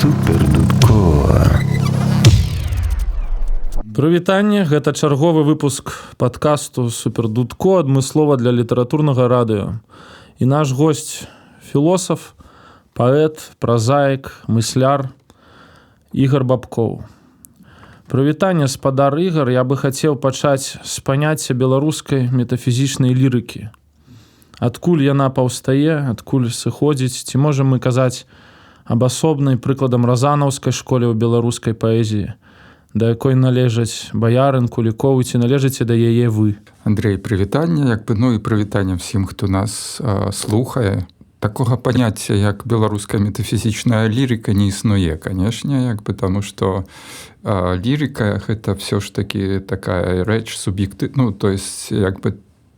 Супердудко. Прывітанне, гэта чарговы выпуск падкасту Супердудко адмыслова для літаратурнага радыё. І наш госць філосаф, паэт, празаік, мысляр Ігар Бабкоў. Прывітанне, спадар Ігар, я бы хацеў пачаць з паняцця беларускай метафізічнай лірыкі. Адкуль яна паўстае, адкуль сыходзіць, ці можам мы казаць аб асобнай прыкладам разанаўскай школе ў беларускай паэзіі, да якой належаць Баярын, Кулікоў, ці належыце да яе вы? Андрей, прывітанне, і прывітанне всім, хто нас слухае. Такога паняцця, як беларуская метафізічная лірыка, не існуе, канешне, таму што лірыка — гэта ўсё ж такі такая рэч суб'ектыўная, то есть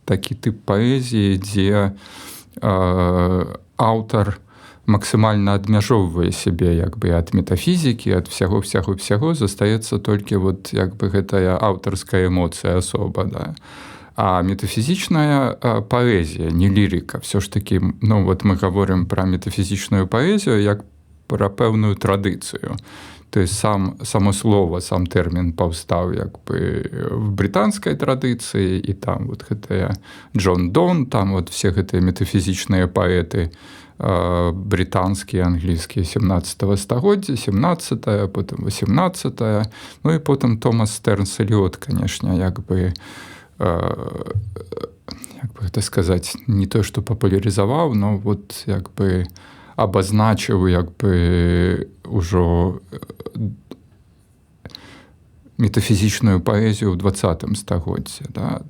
такі тып паэзіі, дзе аўтар максімальна адмяжоўвае сябе ад метафізікі, ад всяго, застаецца толькі гэтая аўтарская эмоцыя асоба, да. А метафізічная паэзія, не лірыка, все ж такі, мы гаворым пра метафізічную паэзію як пра пэўную традыцыю. То есть само слово, сам тэрмін паўстаў в брытанскай традыцыі, і там гэтая Джон Дон, там все гэтыя метафізічныя паэты брытанскія, англійскія 17 стагоддзя, 17, потым 18, і потым Томас Стернс Эліот, канешне, гэта сказаць, не то, што папулярызаваў, но абазначыў ўжо метафізічную паэзію ў 20 стагоддзі. Да?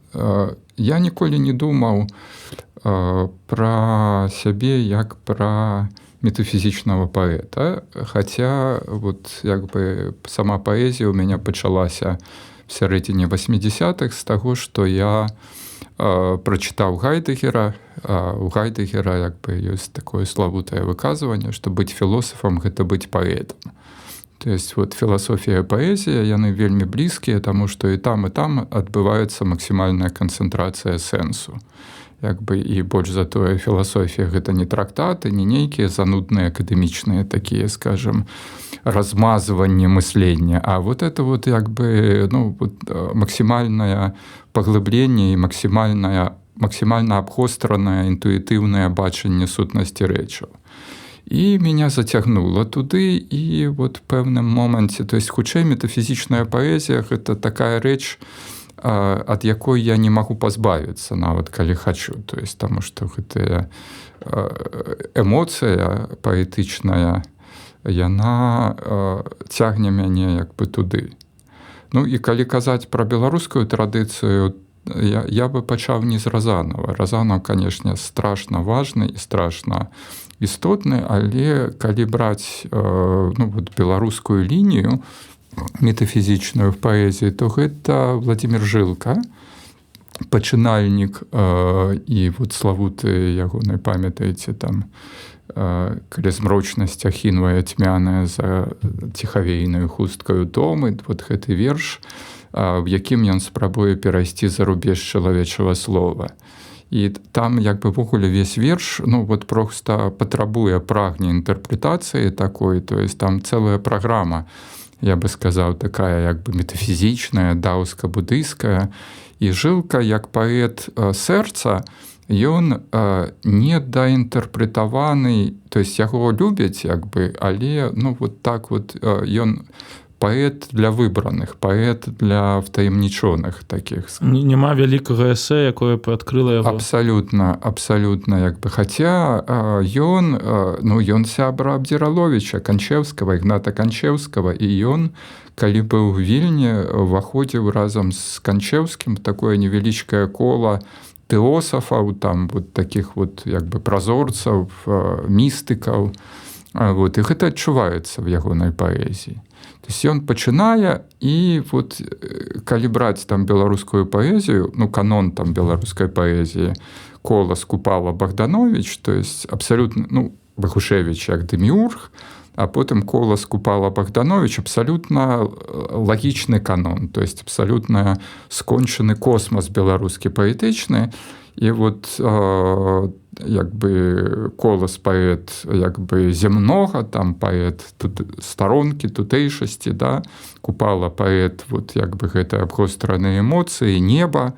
Я ніколі не думаў пра сябе як пра метафізічнага паэта, хаця сама паэзія ў мяне пачалася в сярэдзіне 80-х з таго, што я прачытаў Гайдэгера. У Гайдэгера ёсць такое славутае выказванне, што быць філосафам — гэта быць паэтам. То есть філасофія і паэзія, яны вельмі блізкія, таму што і там адбываецца максімальная канцэнтрацыя сэнсу. І больш за тое, філасофія — гэта не трактаты, не нейкія занудныя акадэмічныя такія, скажем, размазванне мыслення, а это максімальнае паглыбленне і максімальна абхостранае інтуітыўнае бачанне сутнасці рэчаў. І мяне зацягнула туды, і в пэўным моманце, то есть хутчэй метафізічная паэзія — гэта такая рэч, ад якой я не магу пазбавіцца, нават калі хачу. То есть таму што гэтая эмоцыя паэтычная, яна цягне мяне туды. І калі казаць пра беларускую традыцыю, я бы пачаў не з Разанова. Разанов, канешне, страшна важны і страшна істотны, але калі браць беларускую лінію метафізічную в паэзіі, то гэта Владзімір Жылка, пачынальнік і славуты ягонай, памятаеце, там калі змрочнасць ахінвае цьмяная за ціхавейнаю хусткаю домы, гэты верш, в якім ён спрабуе перайсці за рубеж чалавечага слова. І там ввогуле весь верш проста патрабуе, прагне інтэрпрэтацыі такой, то есть там цэлая праграма, я бы сказаў, такая метафізічная, даоска-будыйская. І Жылка, як паэт сэрца, ён не даінтэрпрэтаваны, то есть яго любяць, але ён паэт для выбраных, паэт для втаемнічоных такіх. Нема вялікага эсэ, якое адкрыла яго. Абсалютна. Хаця ён сябра Абдзіраловіча, Канчэўскага, Ігната Канчэўскага, і ён, калі быў у Вільні, уваходзіў разам з Канчэўскім такое невялічкае кола тэосафаў, там такіх празорцаў, містыкаў. І гэта адчуваецца в ягонай паэзіі. То есть ён пачынае, і калі браць там беларускую паэзію, канон там беларускай паэзіі, Колас, Купала, Богданович, то есть абсалютна, Бахушевіч як деміург, а потым Колас, Купала, Богданович абсалютна лагічны канон, то есть абсалютна скончаны космас беларускі паэтычны. І вот як бы Колас паэт як бы зямнога, там паэт старонкі, тутэйшасці, да? Купала паэт вот як бы гэта абгостраныя эмоцыі, неба.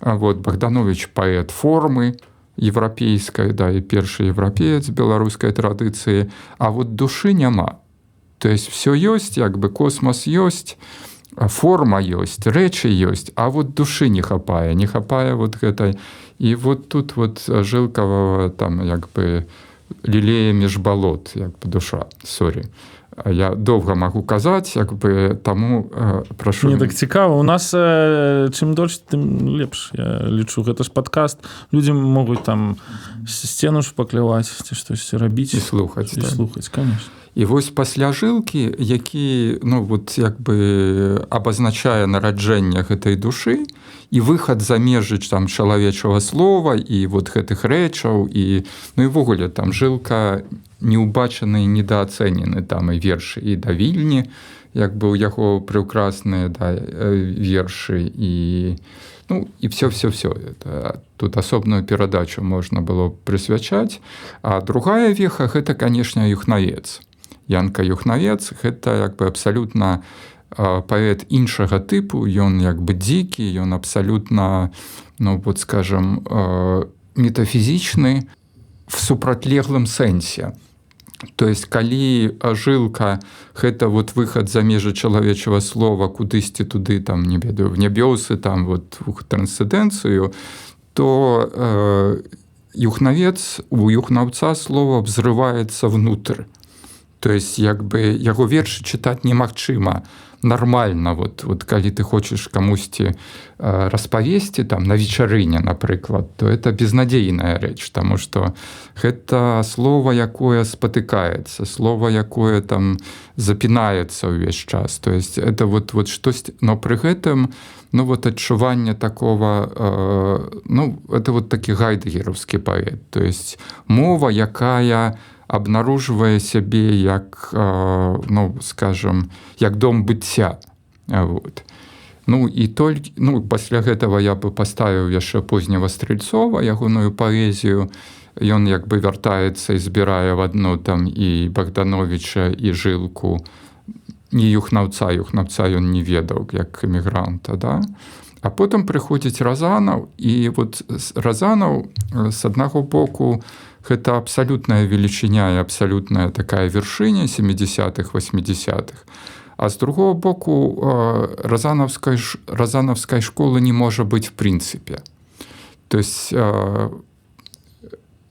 А вот Богданович паэт формы еўрапейскай, да, і першы еўрапеец беларускай традыцыі, а вот душы няма. То есть все ёсць, як бы космас ёсць, форма ёсць, рэчы ёсць, а вот душы не хапае вот гэтай. І вот тут вот Жылкава там як бы лілея між балот, як бы душа, сорі. Я доўга магу казаць, як бы таму прашу. Мне так цікава, у нас чым дольш, тым лепш, я лічу, гэта ж падкаст, людзі могуць там сцену шпакляваць ці штосьці рабіць і слухаць, і слухаць, конечно. І вось пасля Жылкі, які, ну, вот як бы абазначае нараджэнне гэтай душы і выхад за межы там чалавечага слова і вот гэтых рэчаў, і ну і ввогуле там Жылка неўбачаны і недаацэнены там і вершы і да Вільні, як бы ў яго прыўкрасныя, да, вершы і ну і все. Тут асобную перадачу можна было прысвячаць. А другая веха гэта, канешне, Юхнавец. Янка Юхнавец гэта як бы абсалютна паэт іншага тыпу, ён як бы дзікі, ён абсалютна, ну вот скажем, метафізічны в супрацьлеглым сэнсе. То есть калі Жылка гэта вот выхад за межы чалавечага слова кудысьці туды, там, не ведаю, в нябёсы, там вот у трансцэндэнцыю, то Юхнавец, у Юхнаўца слова взрываецца внутрь. То есть як бы яго вершы чытаць немагчыма нармальна. Вот калі ты хочаш камусьці распавесці там на вечарыне, напрыклад, то это безнадзейная рэч, таму што гэта слова, якое спатыкаецца, слова, якое там запінаецца ўвесь час. То есть это вот штось, но пры гэтым, ну вот адчуванне такого, ну это вот такі гайдгераўскі паэт. То есть мова, якая абнаружвае сябе як, ну, скажем, як дом быцця. Вот. Ну, і толькі, ну, пасля гэтага я бы паставіў яшчэ позняга Стрэльцова, ягоную паэзію. Ён як бы вяртаецца і збірае в адно там і Богдановича, і Жылку, не Юхнаўца ён не ведаў, як эмігранта, да? А потым прыходзіць Разанаў, і вот Разанаў з аднаго боку гэта абсалютная велічыня і абсалютная такая вершыня 70-х, 80-х. А з другого боку, разанаўскай школы не можа быць в прынцыпе. То есть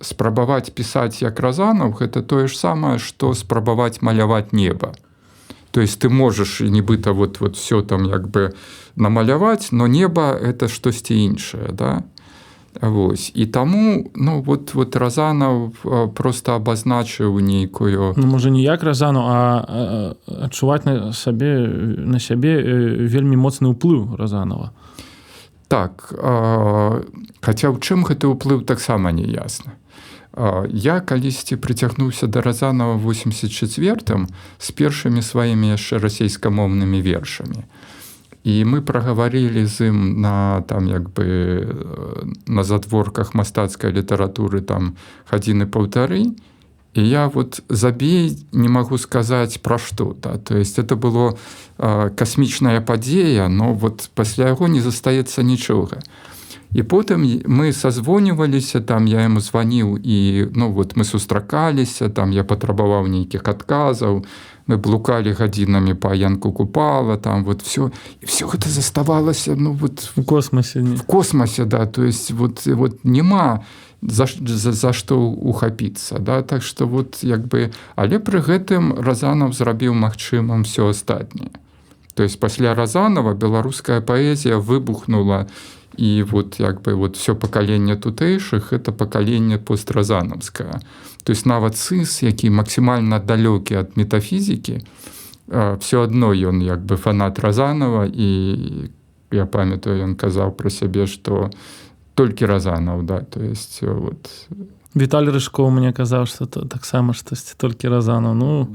спрабаваць пісаць як Разанаў, гэта тое ж самае, што спрабаваць маляваць неба. То есть ты можаш нібыта вот все там як бы намаляваць, но неба это штосьці іншае, да? Вось. І таму, ну, вот Разанаў просто абазначыў нейкую... Ну, можа, не як Разанаў, а адчуваць на сябе вельмі моцны ўплыў Разанава. Так, хаця ў чым гэты ўплыў таксама не ясна. Я калісьці прыцягнуўся да Разанава ў 84-м з першымі сваімі яшчэ расейскамоўнымі вершамі. І мы прагаварылі з ім на, там, як бы, на задворках мастацкай літаратуры там гадзіны паўтары, і я вот забей не магу сказаць пра што. Да? То есть это было касмічная падзея, но вот пасля яго не застаецца нічога. І потым мы сазвоніваліся, там я яму званіў, і ну, вот мы сустракаліся, там я патрабаваў нейкіх адказаў, мы блукалі гадзінамі па Янку Купала, там вот все, і все гэта заставалася, ну вот в космосе. В космосе, да, то есть вот нема за што ухапіцца, да, так што вот як бы, але пры гэтым Разанаў зрабіў магчымым все астатняе. То есть пасля Разанава беларуская паэзія выбухнула, і вот як бы вот все пакаленне тутэйшых это пакаленне постразанаўскае. То есть нават Сыс, які максімальна далёкі ад метафізікі, все адно ён як бы фанат Разанава, і я памятаю, ён казаў пра сябе, што толькі Разанаў, да, то есть вот Віталь Рыжкоў мне казаў, што таксама штосьці толькі Разанаў. Ну,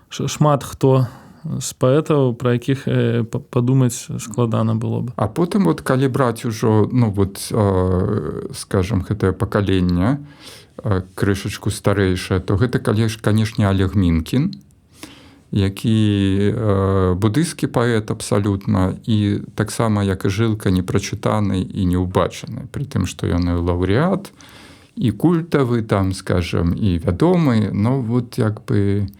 шмат хто з паэтаў, пра якіх падумаць складана было б. А потым, вот, калі браць ужо, ну, вот, скажам, гэтае пакаленне, крышачку старэйшае, то гэта, канешне, Олег Мінкін, які будысцкі паэт абсалютна, і таксама, як і Жылка, не прачытаны і не ўбачаны, пры тым, што ён і лаўрэат, і культавы, там, скажам, і вядомы, но вот, як бы,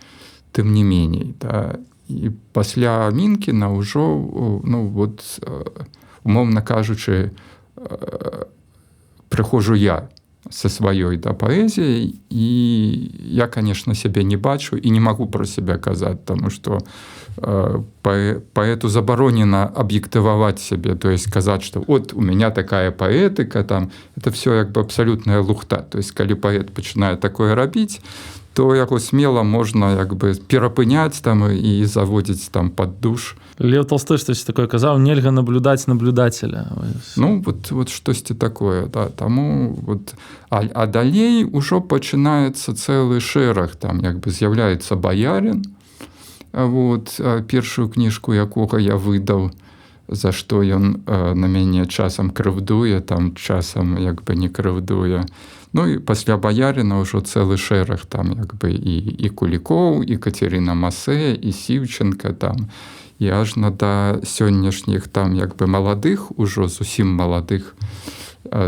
тым не меней, да. І пасля Мінкіна ўжо, ну, вот, умоўна кажучы, прыходжу я са сваёй, да, паэзіяй, і я, конечно, сябе не бачу і не магу пра сябе казаць, таму што паэту забаронена аб'ектываваць сябе, то есть казаць, што от у меня такая паэтыка, там, это все як бы абсалютная лухта. То есть калі паэт пачынае такое рабіць, то яго смела можна як бы перапыняць там і заводзіць там пад душ. Лев Толстой штось такое казаў, нельга наблюдаць наблюдателя. Ну, вот штосьці такое, да. Таму вот, а далей ужо пачынаецца цэлы шэраг, там як бы з'яўляецца Баярин, вот, першую кніжку якога я выдаў, за што ён на мяне часам крыўдуе, там часам як бы не крыўдуе. Ну і пасля Баярина ўжо цэлы шэраг, там як бы і Кулікоў, і Кацярына Масэ, і Сіўченка, там, і ажна да сённяшніх там як бы маладых, ужо зусім маладых,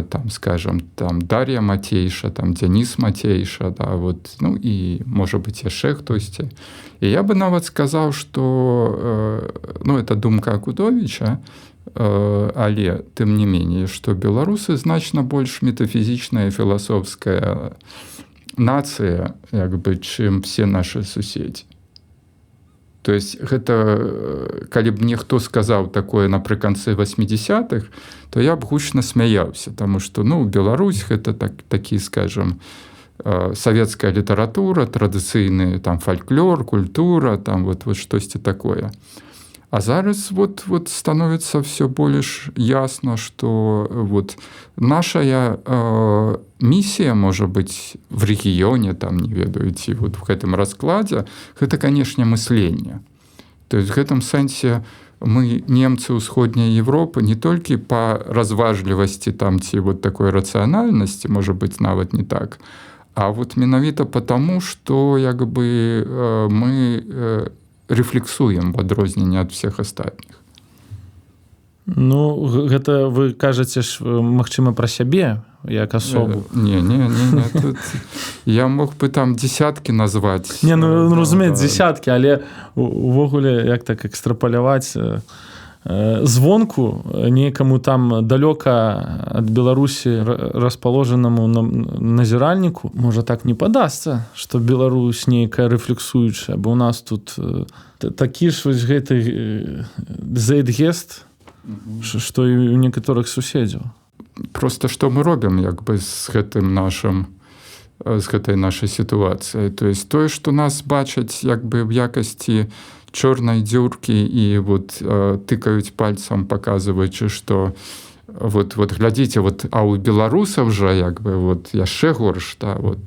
там, скажам, там Дар'я Мацейша, там Дзяніс Мацейша, да, вот, ну і можа быць яшчэ хтосьці. І я бы нават сказаў, што, ну, это думка Акудовіча, але тым не меней, што беларусы значна больш метафізічная і філасофская нацыя, як бы, чым все нашы суседзі. То есть гэта, калі б мне хто сказаў такое напрыканцы 80-х, то я б гучна смяяўся, таму што, ну, Беларусь гэта такі, скажам, савецкая літаратура, традыцыйны там фальклор, культура, там вот штосьці такое. А зараз вот становіцца все больш ясна, што вот нашая місія, можа быць, в рэгіёне, там, не ведаю, ці вот в гэтым раскладзе, гэта, канешне, мысленне. То есть в гэтым сэнсе мы, немцы ўсходняй Европы, не толькі па разважлівасці там ці вот такой рацыянальнасці, можа быць, нават не так, а вот менавіта потому, што як бы мы рефлексуем в адрозненне ад всех астатніх. Ну, гэта вы кажаце ж, магчыма, пра сябе, як асобу. Не, тут я мог бы там десяткі назваць. Не, ну, разумець, десяткі, але увогуле, як так экстрапаляваць звонку некаму там далёка ад Беларусі расположанаму назіральніку, можа так не падасца, што Беларусь нейкая рэфлексуючая, бо у нас тут такі ж вось гэты зейтгест, што і ў некаторых суседзяў. Просто што мы робім як бы з гэтым нашым, з гэтай нашай сітуацыяй. То есть тое, што нас бачаць як бы в якасці чорнай дзюркі і вот тыкаюць пальцам, паказваючы, што вот глядзіце, вот, а у беларусаў жа як бы вот яшчэ горш, да, вот,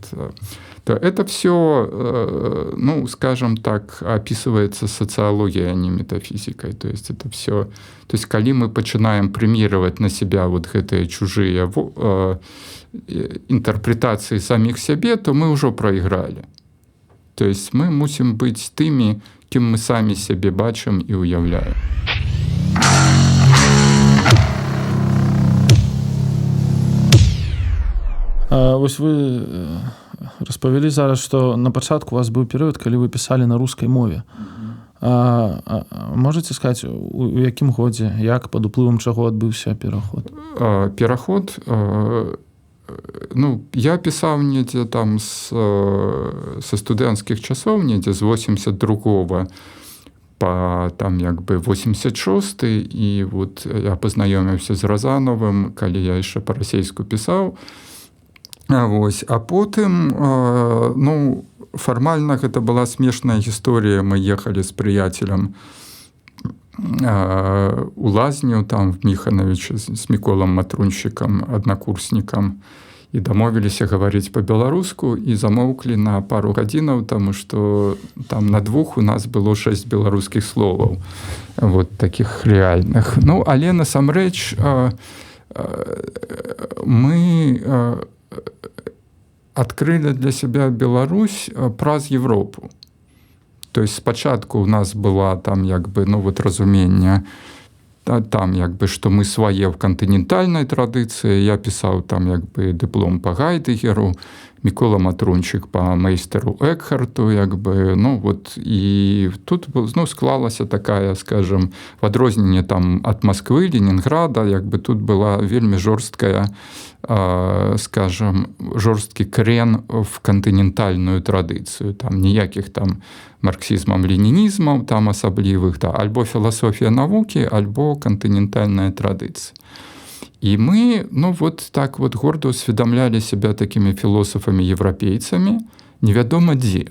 то это все, ну, скажем так, описывается социологией, а не метафизикой. То есть это все, то есть калі мы пачынаем прэміраваць на себя вот гэтыя чужыя інтэрпрэтацыі саміх сябе, то мы ўжо прайгралі. То есть мы мусім быць тымі, кім мы самі сябе бачым і ўяўляем. Вось вы распавялі зараз, што на пачатку у вас быў перыяд, калі вы пісалі на рускай мове. Можаце сказаць, у якім годзе, як, пад уплывам чаго адбыўся пераход? Пераход, ну, я пісаў недзе там са студэнцкіх часоў, недзе з 82-го па там як бы 86-й, і вот я пазнаёміўся з Разановым, калі я яшчэ па-расейску пісаў. Вось. А потым, ну, фармальна гэта была смешная гісторыя. Мы ехалі з прыяцелем у лазню, там в Міхановічы з Міколам Матруншчыкам, аднакурснікам. і дамовіліся гаварыць па-беларуску і замоўклі на пару гадзінаў, таму што там на двух у нас было 6 беларускіх словаў, вот такіх рэальных. Ну, але насамрэч мы адкрылі для сябе Беларусь праз Европу. То есть спачатку у нас была там як бы, ну вот разуменне, там як бы, што мы свае в кантынентальнай традыцыі. Я пісаў там як бы дыплом па Гайдэгеру, Мікола Матрунчык па мэйстэру Экхарту, як бы, ну вот, і тут, ну, склалася такая, скажем, в адрозненне там ад Масквы, Ленінграда, як бы тут была вельмі жорсткая, скажем, жорсткі крен в кантынентальную традыцыю, там ніякіх там марксізмам, ленінізмам там асаблівых, да, альбо філасофія навукі, альбо кантынентальная традыцыя. І мы, ну вот так вот горда усведамлялі сябе такімі філосафамі-еўрапейцамі, невядома дзе.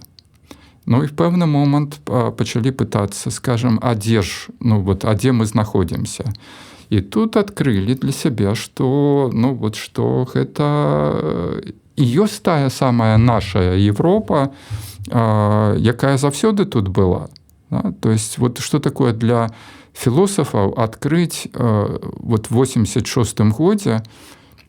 Ну і в пэўны момант пачалі пытацца, скажем, а дзе ж, ну вот, а дзе мы знаходзімся? І тут адкрылі для сябе, што, ну вот, што гэта і ёсць тая самая наша Европа, якая заўсёды тут была. Да? То есть вот что такое для філосафаў адкрыць вот в 86-м годзе,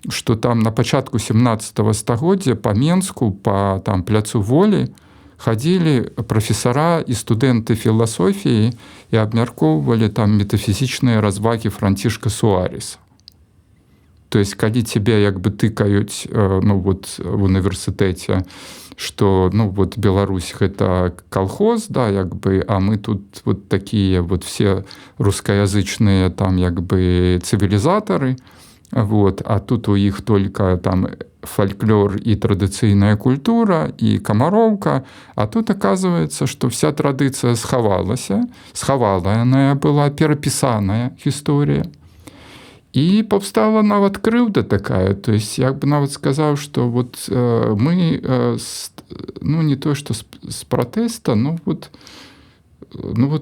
што там на пачатку 17-го стагоддзя па Менску, па там пляцу Волі хадзілі прафесара і студэнты філасофіі і абмяркоўвалі там метафізічныя развагі Францішка Суареса. То есть калі цябе як бы тыкаюць, ну вот в універсітэце, што, ну вот Беларусь гэта колхоз, да, як бы, а мы тут вот такія вот все рускаязычныя там як бы цывілізатары, вот, а тут у іх только там фольклор і традыцыйная культура і камароўка, а тут оказывается, што вся традыцыя схаваная была, перапісаная гісторыя. І паўстала нават крыўда такая, то есть я бы нават сказаў, што вот мы, ну не то, што з пратэста, ну вот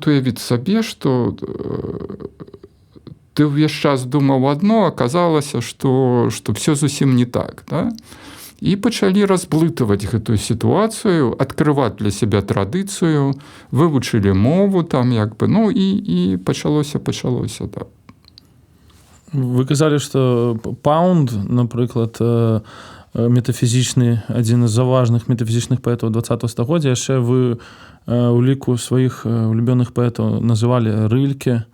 уявіць сабе, што ты ўвесь час думаў адно, аказалася, што все зусім не так, да? І пачалі разблытаваць гэтую сітуацыю, адкрываць для сябе традыцыю, вывучылі мову там як бы, ну і пачалося, да. Вы казалі, што Паунд, напрыклад, метафізічны, адзін з важных метафізічных паэтаў 20-го стагоддзя, яшчэ вы у ліку сваіх улюбёных паэтаў называлі Рыльке,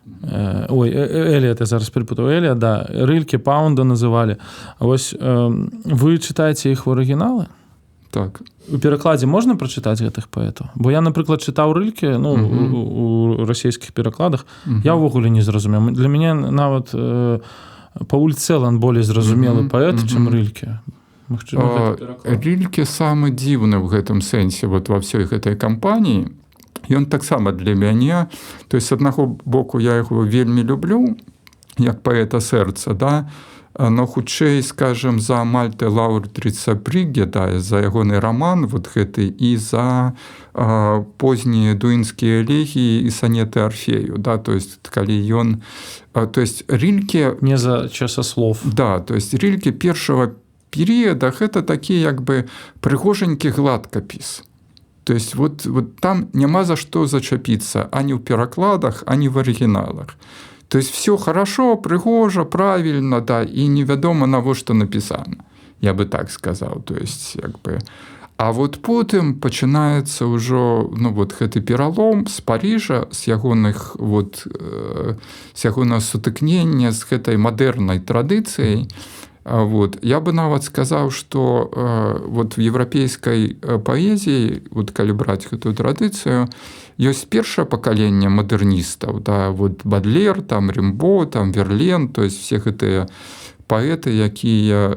Эліят, я зараз перепутаў, Эліят, да, Рыльке, Паунда называлі. А вось вы чытаеце іх в арыгіналы? Так. У перакладзе можна прачытаць гэтых паэтаў? Бо я, напрыклад, чытаў Рыльке, ну, у расійскіх перакладах, я ўвогуле не зразумеў. Для мяне нават Пауль Цэлан болей зразумелы паэт, чым Рыльке. Рыльке самы дзіўны ў гэтым сэнсе вот во ўсёй гэтай кампаніі. Ён таксама для мяне, то есть з аднаго боку я яго вельмі люблю, як паэта сэрца, да, но хутчэй, скажем, за Мальте Лаурдрица Брыгге, да, за ягоны раман вот гэты і за познія дуінскія элегіі і санеты Арфею, да, то есть калі ён, то есть Рыльке не за часаслов. Да, то есть Рыльке першага перыяда гэта такі як бы прыгожанькі гладкапіс. То есть вот там няма за што зачапіцца ані ў перакладах, ані в арыгіналах. То есть все хорошо, прыгожа, правильно, да, і невядома навошта напісана. Я бы так сказаў, то есть як бы. А вот потым пачынаецца ўжо, ну вот гэты пералом з Паріжа, з ягоных вот з ягонага сутыкнення з гэтай мадэрнай традыцыяй. Вот. Я бы нават сказаў, што вот в еўрапейскай паэзіі, вот калі браць гэтую традыцыю, ёсць першае пакаленне мадэрністаў, да, вот Бадлер, там Рімбо, там Верлен, то есть все гэтыя паэты, якія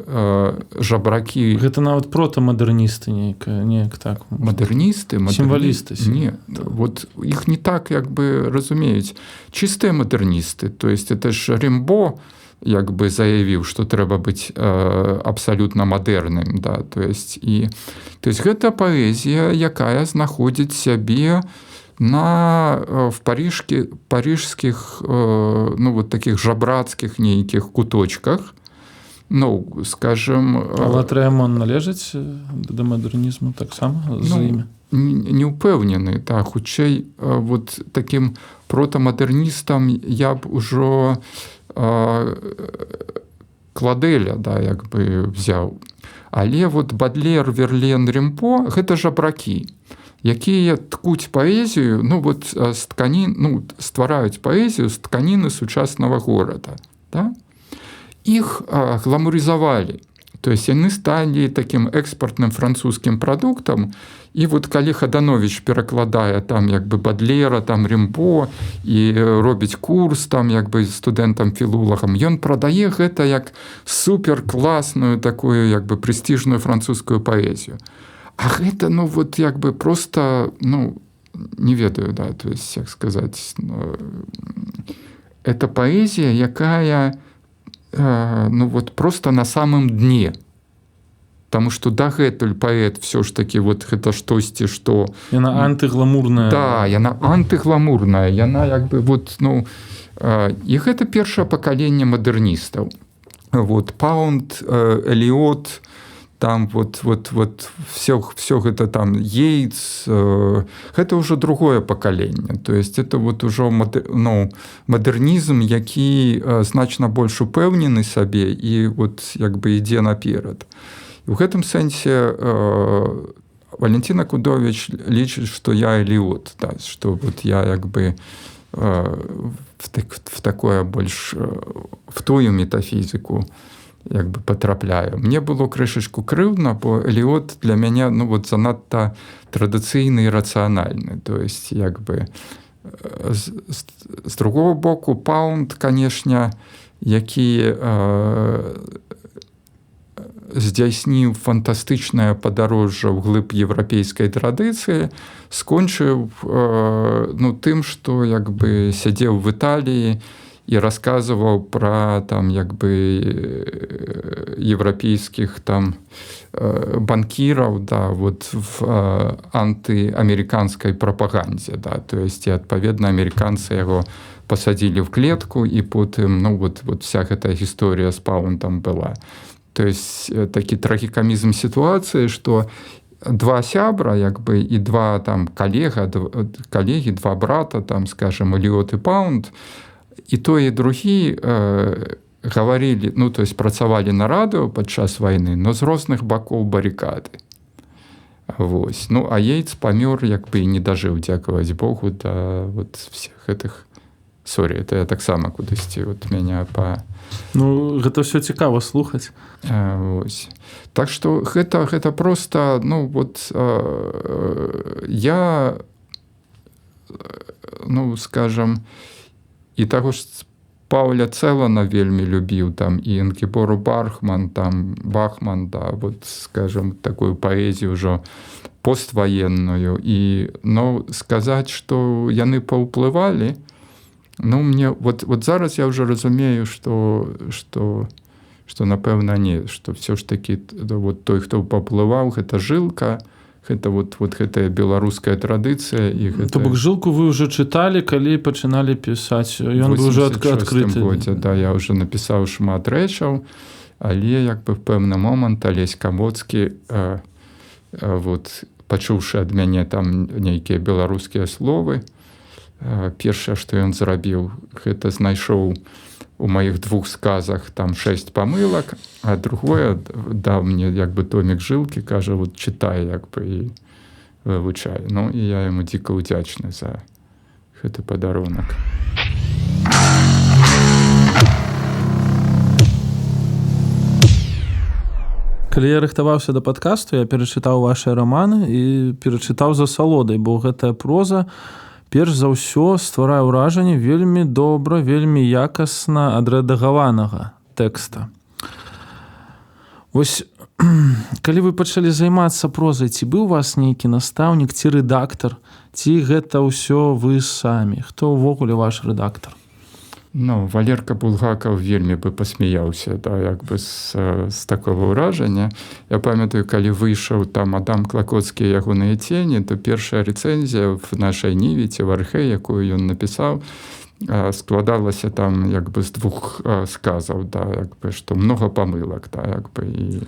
жабракі. Гэта нават протамадэрністы неяк так. Мадэрністы, сімвалісты. Не, вот іх не так як бы разумеюць. Чыстыя мадэрністы, то есть это ж Рімбо як бы заявіў, што трэба быць абсалютна мадэрным, да, то есть гэта паэзія, якая знаходзіць сябе в парижскіх, ну вот таких жабрацкіх нейкіх куточках, ну, скажем... Латрэмон належыць да мадэрнізму таксама з імі? Не ўпэўнены, так, хутчэй вот такім протамадэрністам я б ужо Кладэля, да, як бы взяў. Але вот Бадлер, Верлен, Рэмпо гэта жабракі, якія ткуць паэзію, ну вот з тканін, ну, ствараюць паэзію з тканіны сучаснага горада, да? Іх гламурызавалі. То есть яны сталі такім экспартным французскім прадуктам, і вот калі Хаданович перакладае там як бы Бадлера, там Рэмпо і робіць курс там як бы студэнтам-філолагам, ён прадае гэта як суперкласную такую як бы прэстыжную французскую паэзію. А гэта, ну вот як бы просто, ну, не ведаю, да, то есть, як сказаць, это паэзія, якая ну вот просто на самым дне. Таму што дагэтуль паэт все ж таки вот гэта штосьці, што... Яна антыгламурная. Да, яна антыгламурная, яна як бы вот, ну... І гэта першае пакаленне мадэрністаў. Вот Паунд, Эліот, там вот все гэта там Йейтс, гэта ўжо другое пакаленне. То есть это вот ужо мадэрнізм, які значна больш упэўнены сабе і вот як бы ідзе наперад. І ў гэтым сэнсе Валентина Кудович лічыць, што я Эліот, да, што вот я як бы в такое больш в тую метафізіку як бы потрапляю. Мне было крышачку крыўдна, бо Эліот для мяне, ну вот занадта традыцыйны і рацыянальны. То есть як бы з другого боку Паунд, канешне, які здзяйсніў фантастычнае падарожжа ў глыб еўрапейскай традыцыі, скончыў ну тым, што як бы сядзеў в Італіі і расказваў пра там як бы еўрапейскіх там банкіраў, да, вот в антыамерыканскай прапагандзе, да, то есть і адпаведна амерыканцы яго пасадзілі в клетку, і потым ну вот вся гэта гісторыя з Паундам была. То есть такі трагікамізм сітуацыі, што два сябра як бы і два там калегі, два брата, там скажем, Эліот і Паунд, і той і другі гаварылі, ну то есть працавалі на радыё падчас вайны, но з розных бакоў барыкады. Вось. Ну а Йейтс памёр як бы і не дажыў, дзякаваць Богу, да вот всех гэтых. Сорі, это я таксама кудысьці вот мяне па... Ну, гэта ўсё цікава слухаць. Вось. Так што гэта просто, ну вот я, ну скажем, і таго ж Паўля Цэлана вельмі любіў, там і Інгебору Бахман, да, вот скажем, такую паэзію ўжо постваенную, і ну сказаць, што яны паўплывалі. Ну, мне вот зараз я уже разумею, что напэўна не, что все ж таки вот той, хто паплываў, гэта Жылка, гэта вот гэтая беларуская традыцыя і гэта... То бок Жылку вы уже чыталі, калі пачыналі пісаць. Ён быў уже адкрыты. Годзе, да, я уже напісаў шмат рэчаў, але як бы в пэўны момант Алесь Камоцкі вот пачуўшы ад мяне там нейкія беларускія словы, першае, што ён зрабіў, гэта знайшоў у маіх двух сказах там 6 памылак, а другое даў мне як бы томік Жылкі, кажа, вот чытай як бы і вывучай. Ну і я яму дзіка ўдзячны за гэты падарунак. Калі я рыхтаваўся да падкасту, я перачытаў вашыя раманы і перачытаў за асалодай, бо гэтая проза перш за ўсё стварае ўражанне вельмі добра, вельмі якасна адрэдагаванага тэкста. Вось, калі вы пачалі займацца прозай, ці быў у вас нейкі настаўнік, ці рэдактар, ці гэта ўсё вы самі? Хто ўвогуле ваш рэдактар? Ну, Валерка Булгаков вельмі бы пасмяяўся, да, як бы з такого ўражання. Я памятаю, калі выйшаў там Адам Клакоцкі і ягоныя цені, то першая рэцэнзія в нашай Ніве ці в Архе, якую ён напісаў, складалася там як бы з двух сказаў, да, як бы, што много памылак, да, як бы, і...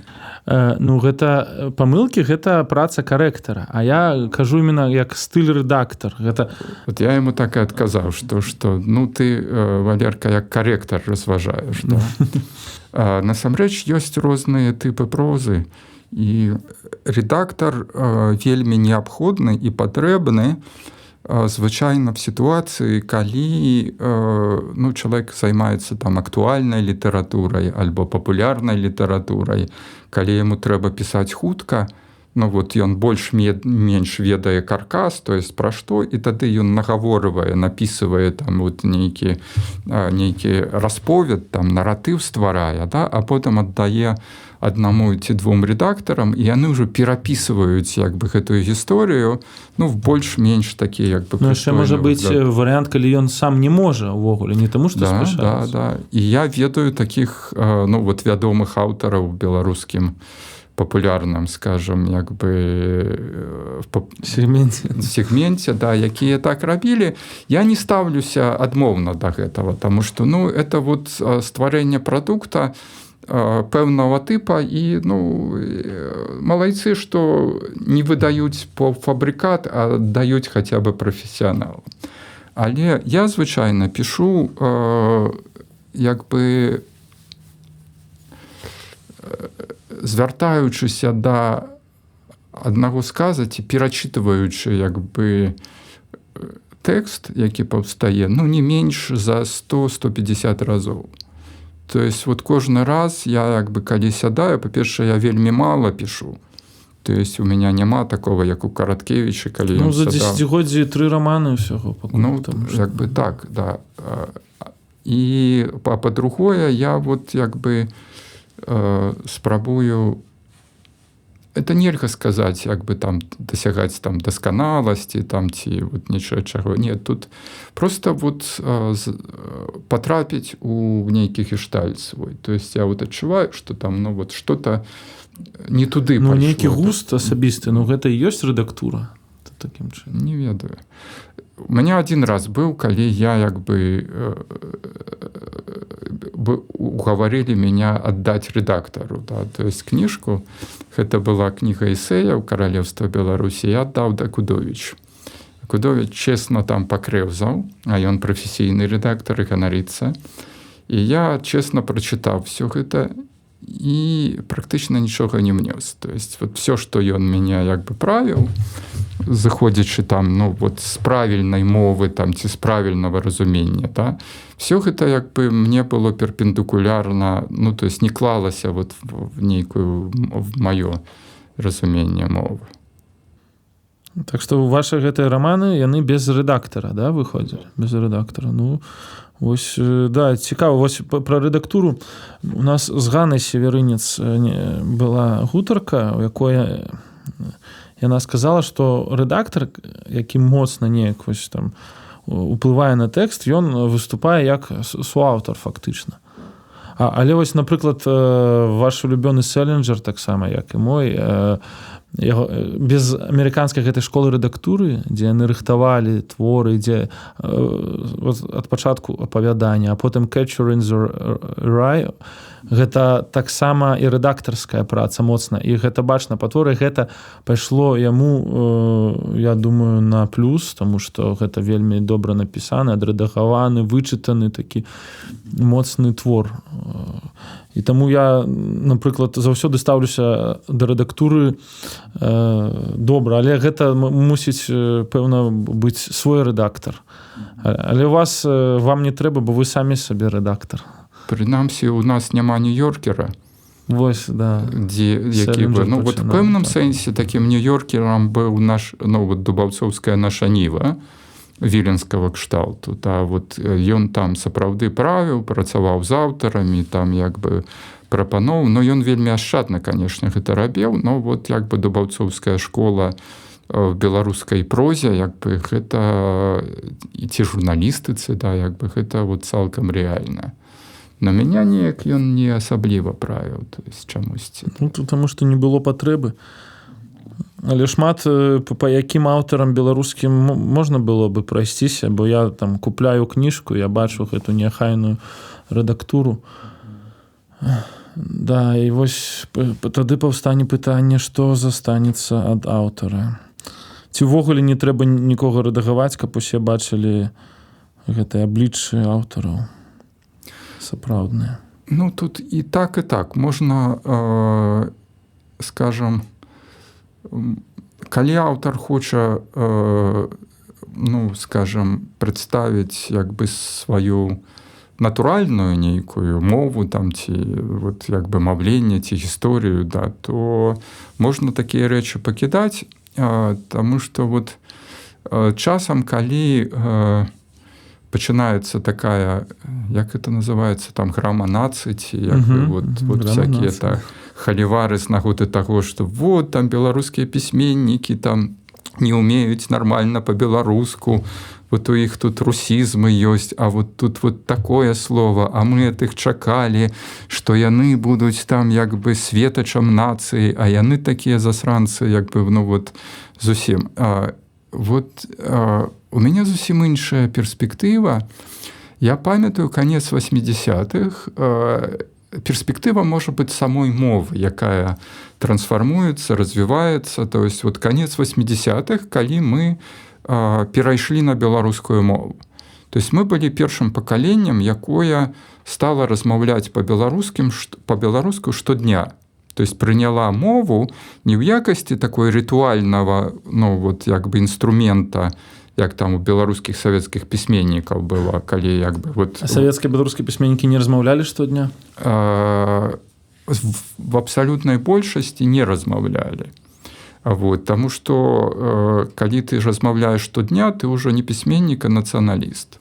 Ну, гэта памылкі, гэта праца карэктара, а я кажу именно як стыль-рэдактар. Гэта... Вот я ему так і адказаў, што ну ты, Валерка, як карэктар разважаеш, да. Насамрэч ёсць розныя тыпы прозы, і рэдактар вельмі неабходны і патрэбны звычайна в сітуацыі, калі ну, чалавек займаецца там актуальнай літаратурай альбо папулярнай літаратурай, калі яму трэба пісаць хутка, ну вот ён больш-менш ведае каркас, то есть пра што, і тады ён нагаворывае, напісывае там вот нейкі расповед, там наратыў стварае, да, а потым аддае аднаму ці двум рэдактарам, і яны ўжо перапісваюць як бы гэтую гісторыю, ну в больш-менш такі як бы... Ну, яшчэ можа быць варыянт, калі ён сам не можа увогуле, не таму, што спяшаецца. Да. І я ведаю такіх, ну вот вядомых аўтараў беларускім папулярным, скажем, як бы сегменце, да, якія так рабілі. Я не ставлюся адмоўна да гэтага, таму што, ну, это вот стварэнне прадукта пэўнага тыпа, і ну, малайцы, што не выдаюць паўфабрыкат, а даюць хаця бы прафесіянал. Але я звычайна пішу як бы звяртаючыся да аднаго сказа ці перачытваючы як бы тэкст, які паўстае, ну не менш за 100-150 разоў. То есть вот кожны раз я як бы калі сядаю, па-першае, я вельмі мала пішу. То есть у меня няма такого, як у Караткевіча, калі ён сядаў. Ну, за 10-годдзі 3 раманы ўсяго. Ну, як бы так, да. І па-другое, я вот як бы спрабую... Это нельга сказаць, як бы там дасягаць там дасканаласці, там ці вот нічога чаго. Нет, тут просто вот потрапіць у нейкі гештальт свой. То есть я вот адчуваю, что там, ну вот что-то не туды пашло. Ну, нейкі густ асабісты, ну гэта і ёсць рэдактура такім чынам. Не ведаю. У мяне один раз быў, калі я як бы угаварылі меня аддаць рэдактару, да, то есть кніжку, гэта была кніга эсэяў «Каралеўства Беларусі», я аддаў да Кудовіч. Кудовіч чесна там пакрэўзаў, а ён прафесійны рэдактар і ганарыцца. І я чесна прачытаў всё гэта і практычна нічога не внёс. То есть вот все, што ён мяне як бы правіў, заходзячы там, ну, вот з правільнай мовы там, ці з правільнага разумення, да, все гэта як бы мне было перпендыкулярна, ну, то есть не клалася вот в нейкую, в маё разуменне мовы. Так што ваши гэтыя раманы, яны без рэдактара, да, выходзілі? Без рэдактара. Ну, вось, да, цікава. Вось пра рэдактуру у нас з Ганай Северынец была гутарка, у якой яна сказала, што рэдактар, які моцна неяк вось там уплывае на тэкст, ён выступае як суаўтар фактычна. Але вось, напрыклад, ваш улюбёны Селінджер, таксама як і мой, без амерыканскай гэтай школы рэдактуры, дзе яны рыхтавалі творы, дзе ад пачатку апавядання, а потым Catcher in the Rye, гэта таксама і рэдактарская праца моцна, і гэта бачна па творы, гэта пайшло яму, я думаю, на плюс, таму што гэта вельмі добра напісаны, адрэдагаваны, вычытаны такі моцны твор. І таму я, напрыклад, заўсёды стаўлюся да рэдактуры добра, але гэта мусіць, пэўна, быць свой рэдактар. Але вам не трэба, бо вы самі сабе рэдактар. Прынамсі, у нас няма Нью-Йоркера. Вось, да. Які бы, ну, вот в пэўным сэнсе такім Нью-Йоркерам быў наш, ну, вот дубаўцоўская наша Ніва, віленскага кшталту. Да, вот ён там сапраўды правіў, працаваў з аўтарамі, там як бы прапаноў, но ён вельмі ашчадна, канешне, гэта рабіў, но вот як бы дубаўцоўская школа в беларускай прозе, як бы гэта і ці журналістыцы, да, як бы гэта вот цалкам рэальна. На мяне неяк ён не асабліва правіў, то есть чамусьці. Ну, таму што не было патрэбы. Але шмат па якім аўтарам беларускім можна было бы прайсціся, бо я там купляю кніжку, я бачу гэту неахайную рэдактуру. Да, і вось тады паўстане пытанне, што застанецца ад аўтара. Ці ўвогуле не трэба нікога рэдагаваць, каб усе бачылі гэтыя абліччы аўтараў сапраўдныя. Ну, тут і так. Можна, скажам, калі аўтар хоча, ну, скажам, прадставіць як бы сваю натуральную нейкую мову там, ці вот, як бы маўленне, ці гісторыю, да, то можна такія рэчы пакідаць, таму што вот часам, калі пачынаецца такая, як это называецца, там грама нацыі, ці як бы вот всякие так халівары з нагоды таго, што вот там беларускія пісьменнікі там не умеюць нормально по-беларуску, вот у іх тут русізмы ёсць, а вот тут вот такое слово, а мы ад іх чакалі, што яны будуць там як бы светачам нацыі, а яны такія засранцы, як бы, ну вот зусім. Вот у мяне зусім іншая перспектыва. Я памятаю канец 80-х. Перспектыва можа быць самой мовы, якая трансфармуецца, развіваецца. То есть вот канец 80-х, калі мы перайшлі на беларускую мову. То есть мы былі першым пакаленнем, якое стала размаўляць по-беларуску штодня. То есть прыняла мову не ў якасці такой ритуальнага, ну вот як бы інструмента, як там у беларускіх савецкіх пісьменнікаў было, калі як бы вот. А савецкія беларускія пісьменнікі не размаўлялі штодня? В абсалютнай большасці не размаўлялі. Вот, таму што калі ты размаўляеш штодня, ты ўжо не пісьменнік, а нацыяналіст.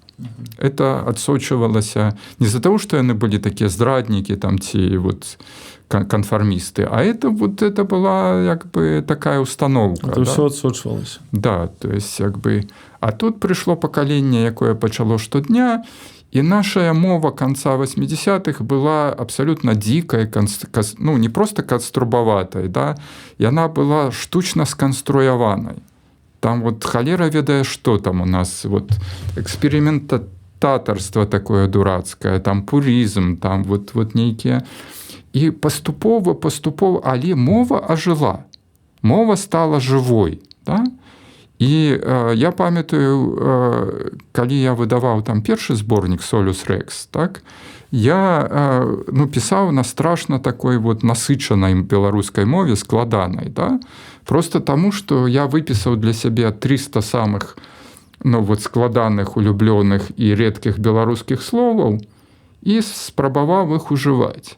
Это адсочвалася не з-за таго, што яны былі такія здраднікі там, ці вот конформисты, а это вот это была як бы такая установка. Это все адсочвалася. Да, то есть як бы. А тут прыйшло пакаленне, якое пачало штодня, і наша мова канца 80-х была абсолютно дзікай, ну не просто канструбаватай, да, яна была штучна сканструяванай. Там вот халера ведае, што там у нас вот эксперыментатарства такое дурацкае, там пурізм, там вот нейкія. І паступова, але мова ажыла. Мова стала жывой, да? І я памятаю, калі я выдаваў там першы зборнік Solus Rex, так, я пісаў на страшна такой вот насычанай беларускай мове, складанай, да? Просто таму, што я выпісаў для сябе 300 самых складаных, улюблёных і рэдкіх беларускіх словаў і спрабаваў іх ужываць.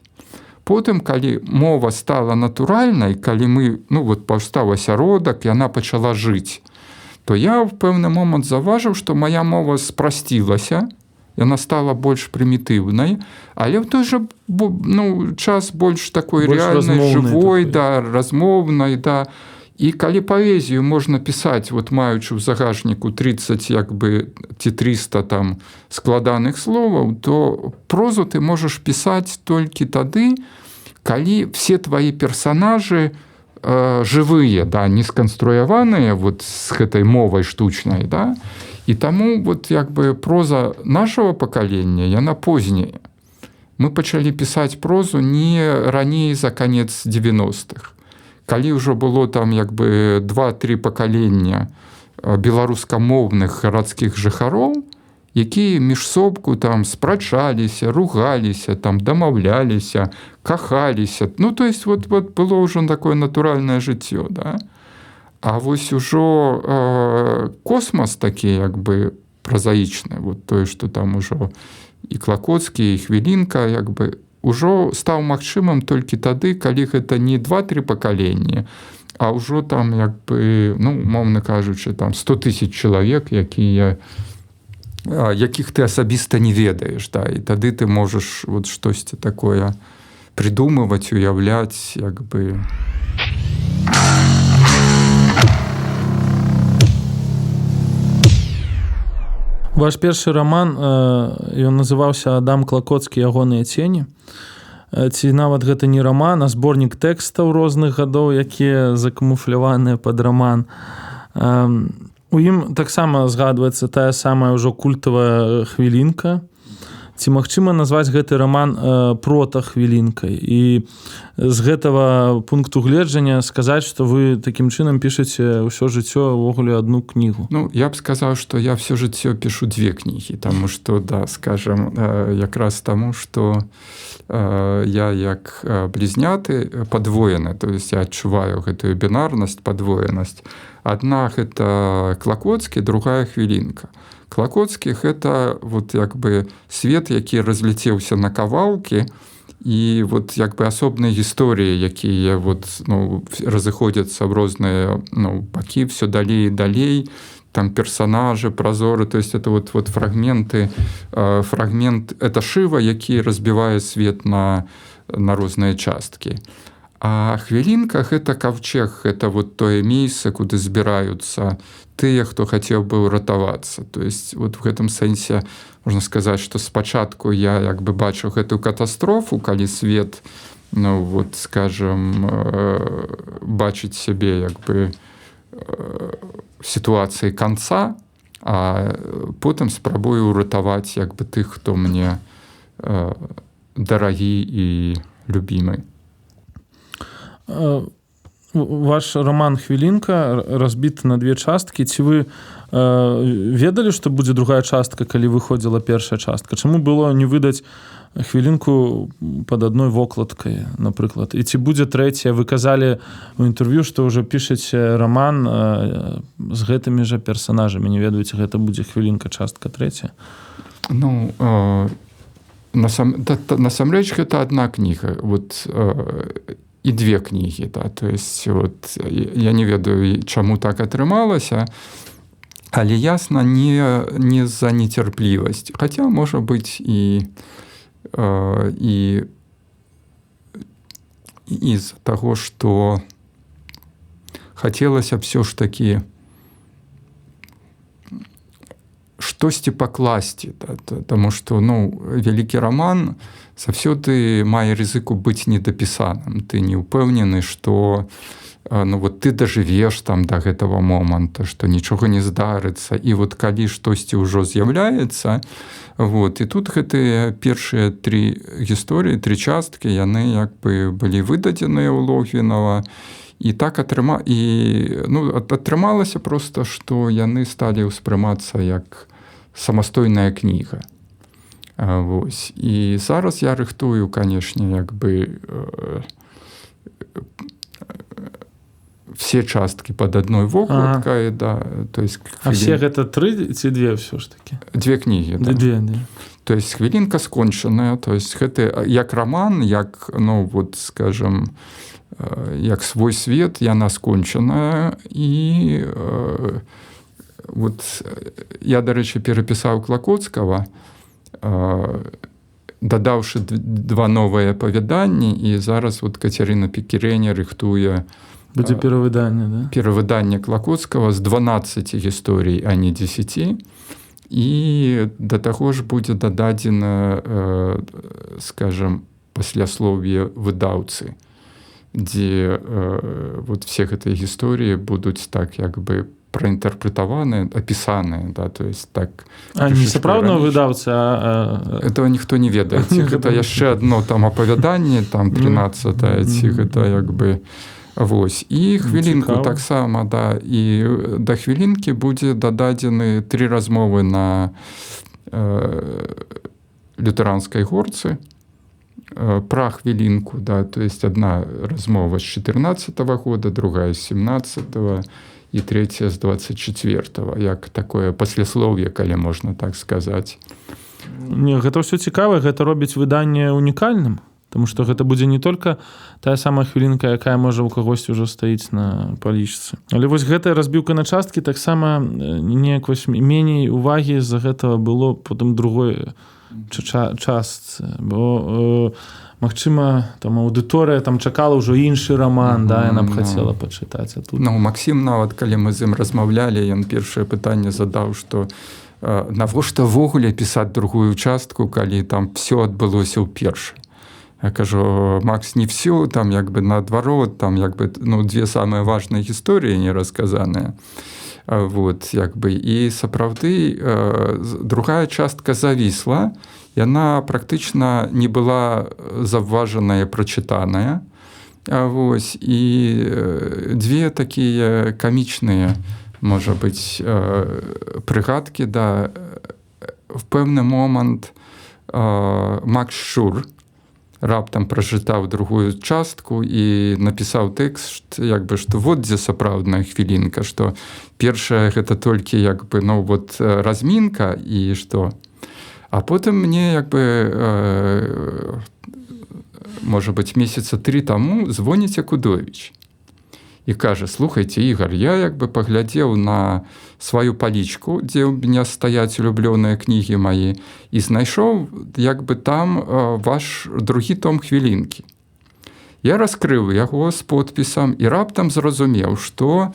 Потым, калі мова стала натуральнай, калі паўстаў асяродак, яна пачала жыць, то я в пэўны момант заўважыў, што моя мова спрасцілася, яна стала больш прымітыўнай, але ў той жа час больш такой рэальнай, жывой, да, размоўнай, да. І калі паэзію можна пісаць, маючы ў загашніку 30 ці 300 там складаных словаў, то прозу ты можаш пісаць толькі тады, калі все твои персонажы жывыя, да, не сканструяваныя з гэтай мовай штучнай, да? І таму проза нашего пакалення, яна позняя. Мы пачалі пісаць прозу не раней за канец 90-х. Калі ўжо было там 2-3 пакалення беларускамоўных гарадскіх жыхароў, якія між собку там спрачаліся, ругаліся, там дамаўляліся, кахаліся. То есть было ўжо такое натуральнае жыццё, да? А вось ужо космас такі празаічны, тое, што там ужо і Клакоцкі, і Хвілінка ўжо стаў магчымым толькі тады, калі гэта не 2-3 пакалення, а ўжо там умоўна кажучы, там 100 000 чалавек, якіх ты асабіста не ведаеш, да, і тады ты можаш штосьці такое придумываць, уяўляць, Ваш першы раман, ён называўся «Адам Клакоцкі. Ягоныя цені». ці нават гэта не раман, а зборнік тэкстаў розных гадоў, якія закамуфляваныя пад раман. У ім таксама згадваецца тая самая ўжо культавая хвілінка. Ці магчыма назваць гэты раман протахвілінкай? І з гэтага пункту гледжання сказаць, што вы такім чынам пішаце ўсё жыццё ўвогуле адну кнігу. Ну, я б сказаў, што я ўсё жыццё пішу 2 кнігі, таму што, да, скажам, якраз таму, што я як блізняты падвоены, то есть я адчуваю гэтую бінарнасць, падвоенасць. Адна гэта Клакоцкі, другая хвілінка. Клакоцкіх гэта вот як бы свет, які разляцеўся на кавалкі, і вот як бы асобныя гісторыі, якія вот, ну, разыходзяцца ў розныя, ну, бакі, все далей і далей, там персонажы, празоры, то есть это вот фрагменты, фрагмент, это шыва, які разбівае свет на розныя часткі. А хвілінка — гэта каўчэг, гэта вот тое месца, куды збіраюцца тыя, хто хацеў бы ўратавацца. То есть вот в гэтым сэнсе можна сказаць, што спачатку я як бы бачыў гэтую катастрофу, калі свет, ну вот, скажем, бачыць сябе як бы сітуацыі канца, а потым спрабую ўратаваць як бы тых, хто мне дарагі і любімы. Ваш роман «Хвілінка» разбіты на 2 часткі. Ці вы ведалі, што будзе другая частка, калі выходзіла першая частка? Чаму было не выдаць хвілінку пад адной вокладкай, напрыклад? І ці будзе трэцяя? Вы казалі ў інтэрв'ю, што ўжо пішаце раман з гэтымі жа персанажамі. Не ведаеце, гэта будзе хвілінка частка 3? Ну, насамрэч гэта адна кніга. Вот і 2 кнігі, да, то есть вот я не ведаю, чаму так атрымалася, але ясна не з-за нецярплівасць, хаця можа быць і з-за таго, што хацелася ўсё ж такі штосьці пакласці, да, таму што, ну, вялікі раман заўсёды мае рызыку быць недапісаным. Ты не ўпэўнены, што, ну, вот ты дажывеш там да гэтага моманта, што нічога не здарыцца. І вот калі штосьці ўжо з'яўляецца, вот, і тут гэтыя першыя 3 гісторыі, 3 часткі, яны як бы былі выдадзеныя ў Логвінава. І так атрымалася проста, што яны сталі ўспрымацца як самастойная кніга. Вось. І зараз я рыхтую, канешне, як бы все часткі пад адной вокладкай, да, то есть А все гэта 3 ці 2 ўсё ж такі? 2 кнігі, да. 2. То есть хвілінка скончаная, то есть гэта як раман, як, ну, вот, скажем, як свой свет, яна скончаная. І вот я, дарэчы, перапісаў Клакоцкага, дадаўшы 2 новыя апавяданні, і зараз вот Кацярына Пекірэня рыхтуе будзе перавыданне, да? Перавыданне Клакоцкага з 12 гісторый, а не 10. І да таго ж будзе дададзена, скажем, пасляслоўе выдаўцы, дзе вот все гэтыя гісторыі будуць так як бы праінтэрпрэтаваныя, апісаныя, да, то есть так. А не сапраўднага выдаўца, Этого ніхто не ведае. Ці гэта яшчэ адно там апавяданне, там 13-е, ці гэта як бы вось. І хвілінку таксама, да, і да хвілінкі будзе дададзены 3 размовы на лютэранскай горцы пра хвілінку, да, то есть одна размова з 14-го года, другая з 17-го, і третья з 24-го, як такое пасляслоўе, калі можна так сказаць. Не, гэта ўсё цікава, гэта робіць выданне унікальным, тому што гэта будзе не толькі тая самая хвілінка, якая можа ў кагосьці ўжо стаіць на палічцы. Але вось гэтая разбіўка на часткі таксама неяк вось меней увагі з-за гэтага было потым другой частцы, бо магчыма, там аўдыторыя там чакала ўжо іншы раман, да, яна б хацела пачытаць. А тут... Ну, Максім нават, калі мы з ім размаўлялі, ён першае пытанне задаў, што навошта ввогуле пісаць другую частку, калі там все адбылося ў першай. Я кажу, Макс, не все, там як бы наадварот, там як бы, ну, две самыя важныя гісторыі не расказаныя. Вот, як бы. І сапраўды другая частка завісла, яна практычна не была заўважаная, прачытаная. Вось, і две такія камічныя, можа быць, прыгадкі, да, в пэўны момант Макс Шур раптам прачытаў другую частку і напісаў тэкст, як бы, што вот дзе сапраўдная хвілінка, што першая гэта толькі, як бы, ну, вот размінка і што. А потым мне, як бы, можа быць, месяца 3 таму звоніць Якудовіч і кажа, слухайце, Ігор, я як бы паглядзеў на сваю палічку, дзе ў мяне стаяць улюблёныя кнігі мае, і знайшоў як бы там ваш другі том хвілінкі. Я раскрыў яго з подпісам і раптам зразумеў, што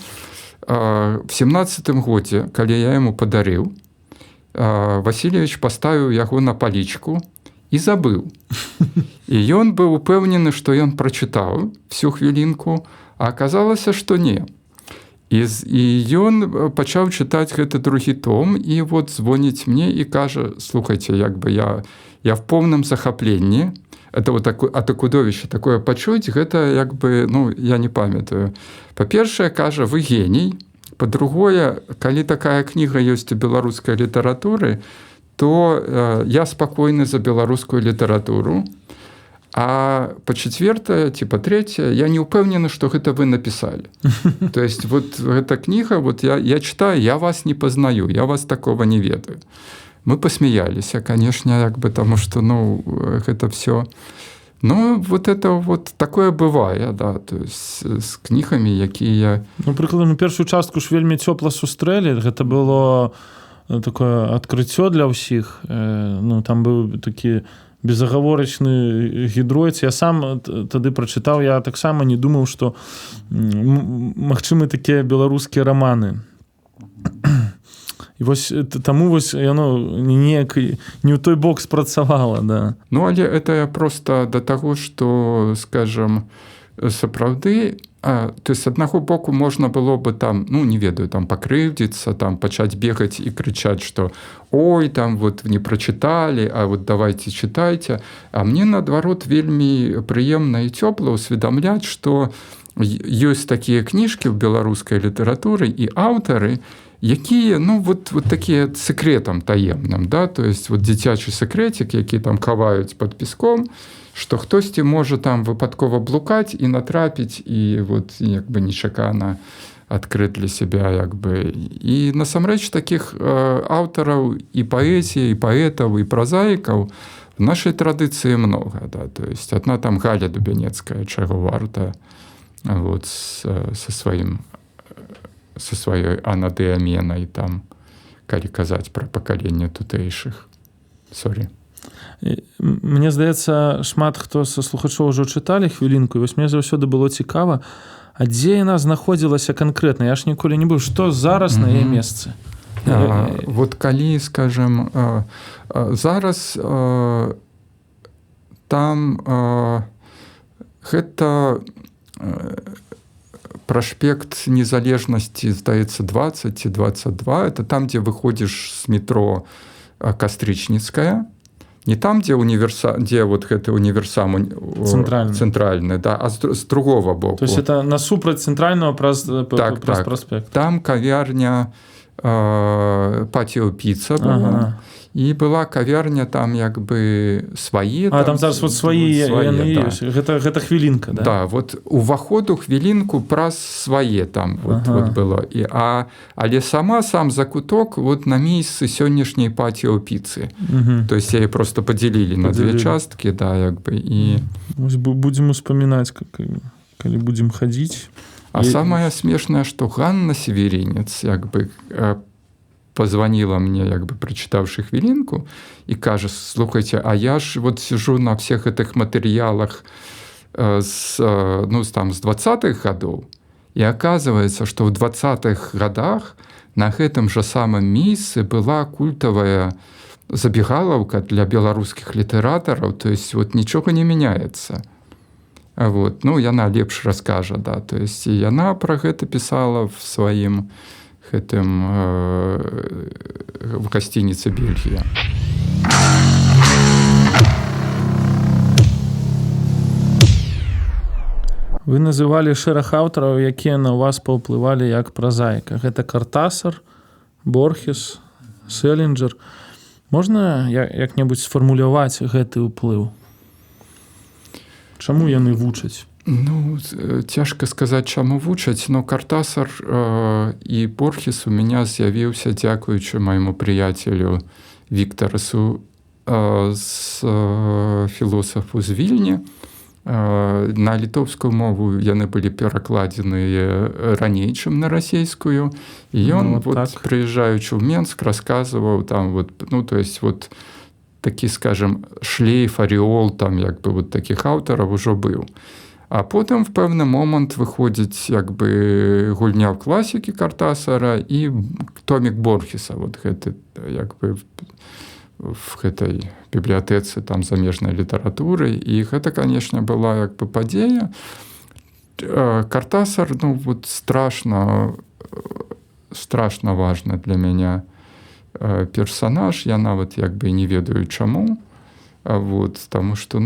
в 17-м годзе, калі я яму падарыў, Васильевич паставіў яго на палічку і забыў. І ён быў упэўнены, што ён прачытаў всю хвілінку, а аказалася, што не. І ён пачаў чытаць гэты другі том, і вот звоніць мне і кажа, слухайце, як бы я в поўным захапленні, это вот ад Якудовіча такое пачуць, гэта як бы, ну, я не памятаю. Па-першае, кажа, вы геній. Па-другое, калі такая кніга ёсць у беларускай літаратуры, то я спакойны за беларускую літаратуру. А па-чацвёртае, ці па-трэцяе, я не ўпэўнены, што гэта вы напісалі. То есть вот эта кніга, вот я читаю, я вас не пазнаю, я вас такого не ведаю. Мы посмеяліся, конечно, як бы, тому што, ну, гэта все. Ну, вот это вот такое бывае, да, то есть з кнігамі, якія... Ну, прыкладна, першую частку ж вельмі цёпла сустрэлі, гэта было такое адкрыццё для ўсіх. Ну, там быў такі безагаворачны гідроіц. Я сам тады прачытаў, я таксама не думаў, што магчымы такія беларускія раманы. І вось таму вось яно неяк не ў той бок спрацавала, да. Ну, але это просто да таго, што, скажам, сапраўды, то есть, з аднаго боку можна было бы там, ну, не ведаю, там пакрыўдзіцца, там пачаць бегаць і крычаць, што ой, там вот не прачыталі, а вот давайте чытайце. А мне, наадварот, вельмі прыемна і цёпла ўсведамляць, што ёсць такія кніжкі ў беларускай літаратуры і аўтары, якія, ну, вот такія секретам таемным, да, то есть, вот дзіцячы секретик, які там хаваюць пад песком, што хтосьці можа там выпадкова блукаць і натрапіць, і вот як бы нечакана адкрыць для себя, як бы. І насамрэч такіх аўтараў і паэзіі, і паэтаў, і празаікаў в нашай традыцыі многа, да, то есть адна там Галя Дубянецкая, чаго варта, вот, со сваёй анадыаменай там, калі казаць пра пакаленне тутэйшых. Сорі. Мне здаецца, шмат хто са слухачоў ўжо чыталі хвілінку, і вось мне заўсёды было цікава, а дзе яна знаходзілася канкрэтна? Я ж ніколі не быў. Што зараз на яе месцы? Вот калі, скажем, зараз там гэта праспект незалежнасці, здаецца, 20 ці 22. Это там, дзе выходзіш з метро Кастрычніцкая. Не там, дзе вот гэты універсам цэнтральны, да, а з другого боку. То есть это насупраць цэнтрального праз праспект. Там кавярня Патіо Піца была. І была кавярня там як бы свае. А там зараз вот свае яны ёсць. Гэта хвілінка, да? Да, вот уваход у хвілінку праз свае там вот было. Але сам закуток вот на месцы сённяшняй Патіо Піцы. То есть яе просто подзялілі на две часткі, да, як бы. І будзем успамінаць, калі будзем хадзіць. А самое смешнае, што Ганна Северинец як бы позвонила мне, як бы прочитавши хвилинку, и кажет, слухайте, а я ж вот сижу на всех этих материалах с 20-х годов, и оказывается, что в 20-х годах на этом же самом месте была культовая забегаловка для беларускіх літаратараў, то есть вот нічога не мяняецца. Вот. Ну, яна лепш раскажа, да. То есть і яна пра гэта пісала в сваім гэтым в гасцініцы Бельгія. Вы называлі шэраг аўтараў, якія на вас паўплывалі як празаіка. Гэта Картасар, Борхес, Селінджер. Можна як-небудзь сфармуляваць гэты ўплыў? Чаму яны вучаць? Ну, цяжка сказаць, чаму вучаць, но Картасар і Борхес у мяне з'явіўся дзякуючы майму прыяцелю Віктарасу з філосафу з Вільні. На літоўскую мову яны былі перакладзеныя раней, чым на расейскую. І ён, прыязджаючы ў Менск, расказваў там, то есть, такі, скажем, шлейф, ареол там, як бы, такіх аўтараў ужо быў. А потым в пэўны момант выходзіць, як бы, гульня ў класікі Картасара і томік Борхеса, гэты, як бы, в гэтай бібліятэцы там замежнай літаратуры, і гэта, канешне, была як бы падзея. Картасар, страшна важны для мяне персанаж, я нават як бы не ведаю чаму, таму што,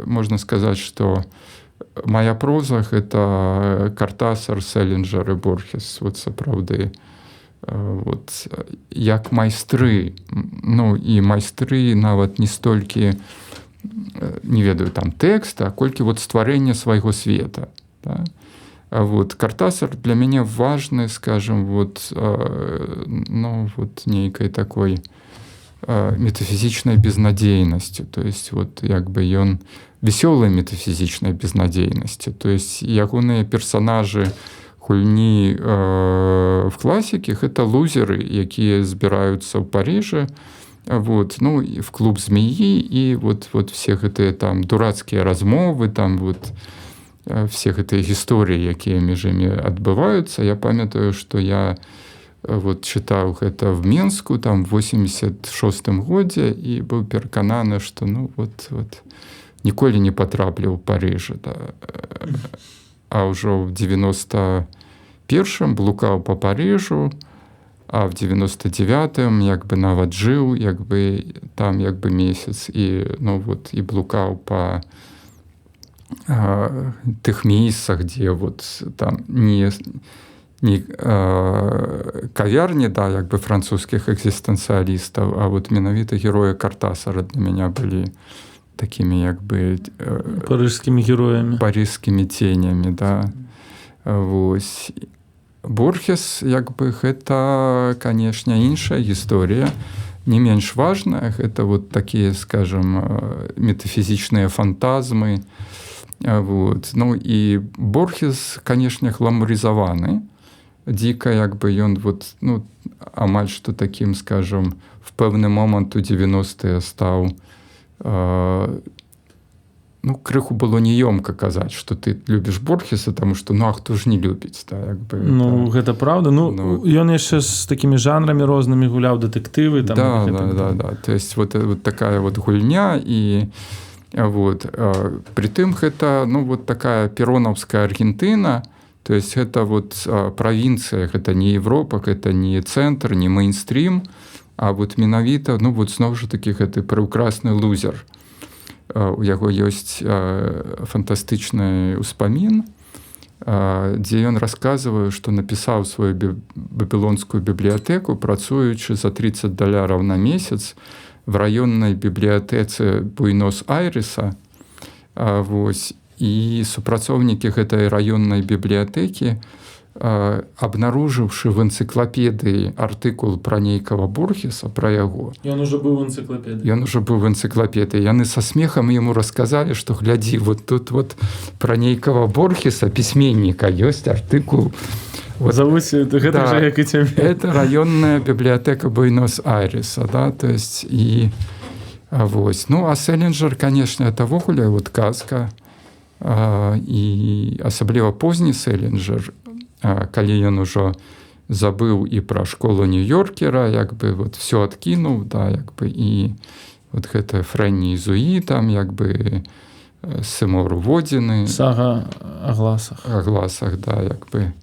можна сказаць, што моя проза — гэта Картасар, Селінджер і Борхес, сапраўды. Як майстры, і майстры нават не столькі, не ведаю, там тэкста, колькі стварэння свайго света. Да? Картасар для мяне важны, скажем, нейкай такой метафізічнай безнадзейнасцю, то есть як бы ён весёлай метафізічнай безнадзейнасці, то есть ягоныя персанажы гульні в класікі — гэта лузеры, якія збіраюцца ў Парыжы, в клуб змеі, і все гэтыя там дурацкія размовы, там все гэтыя гісторыі, якія між імі адбываюцца. Я памятаю, што я чытаў гэта в Менску там в 86-м годзе і быў перакананы, што ніколі не патраплю ў Парыжы. Да. А ўжо в 91-м блукаў па Парыжу, а в 99-м як бы нават жыў, як бы там як бы месяц, і і блукаў па тых месцах, дзе там не кавярні, да, як бы французскіх экзістэнцыялістаў, а менавіта героі Картасара для мяне былі такімі як бы парыжскімі героямі, парыжскімі ценямі, да. Борхес, як бы, гэта, канешне, іншая гісторыя, не менш важная. Гэта такія, скажем, метафізічныя фантазмы. І Борхес, канешне, гламурызаваны. Дзіка, як бы, ён амаль што такім, скажем, в пэўны момант у 90-е стаў, крыху было неёмка казаць, што ты любіш Борхеса, таму што, а хто ж не любіць, да, як бы. Гэта правда. Ён яшчэ з такімі жанрамі рознымі гуляў, дэтэктывы. Там, да. То есть такая гульня, і притым гэта, такая перонаўская Аргентына, то есть гэта правінцыя, гэта не Европа, гэта не цэнтр, не мейнстрім, а менавіта, зноў жа такі гэты прыўкрасны лузер. У яго ёсць фантастычны ўспамін, дзе ён расказвае, што напісаў сваю бабілонскую бібліятэку, працуючы за $30 на месяц в раённай бібліятэцы Буэнос-Айрэса. І супрацоўнікі гэтай раённай бібліятэкі, абнаружыўшы в энцыклапедыі артыкул пра нейкага Борхеса, пра яго. Ён ужо быў в энцыклапедыі. Яны са смехам яму расказалі, што глядзі, тут пра нейкага Борхеса, пісьменніка, ёсць артыкул. Завуць, гэта ж як і цябе. Это раённая бібліятэка Буэнос-Айрэса, да, то есть і а Селінджер, канешне, это вогуле казка, і асабліва позні Селінджер, калі ён ужо забыў і пра школу Нью-Йоркера, як бы вот все адкінуў, да, як бы і вот гэта Фрэнні Зуі, там як бы Сымору Водзіны. Сага о гласах. О гласах, да, як бы.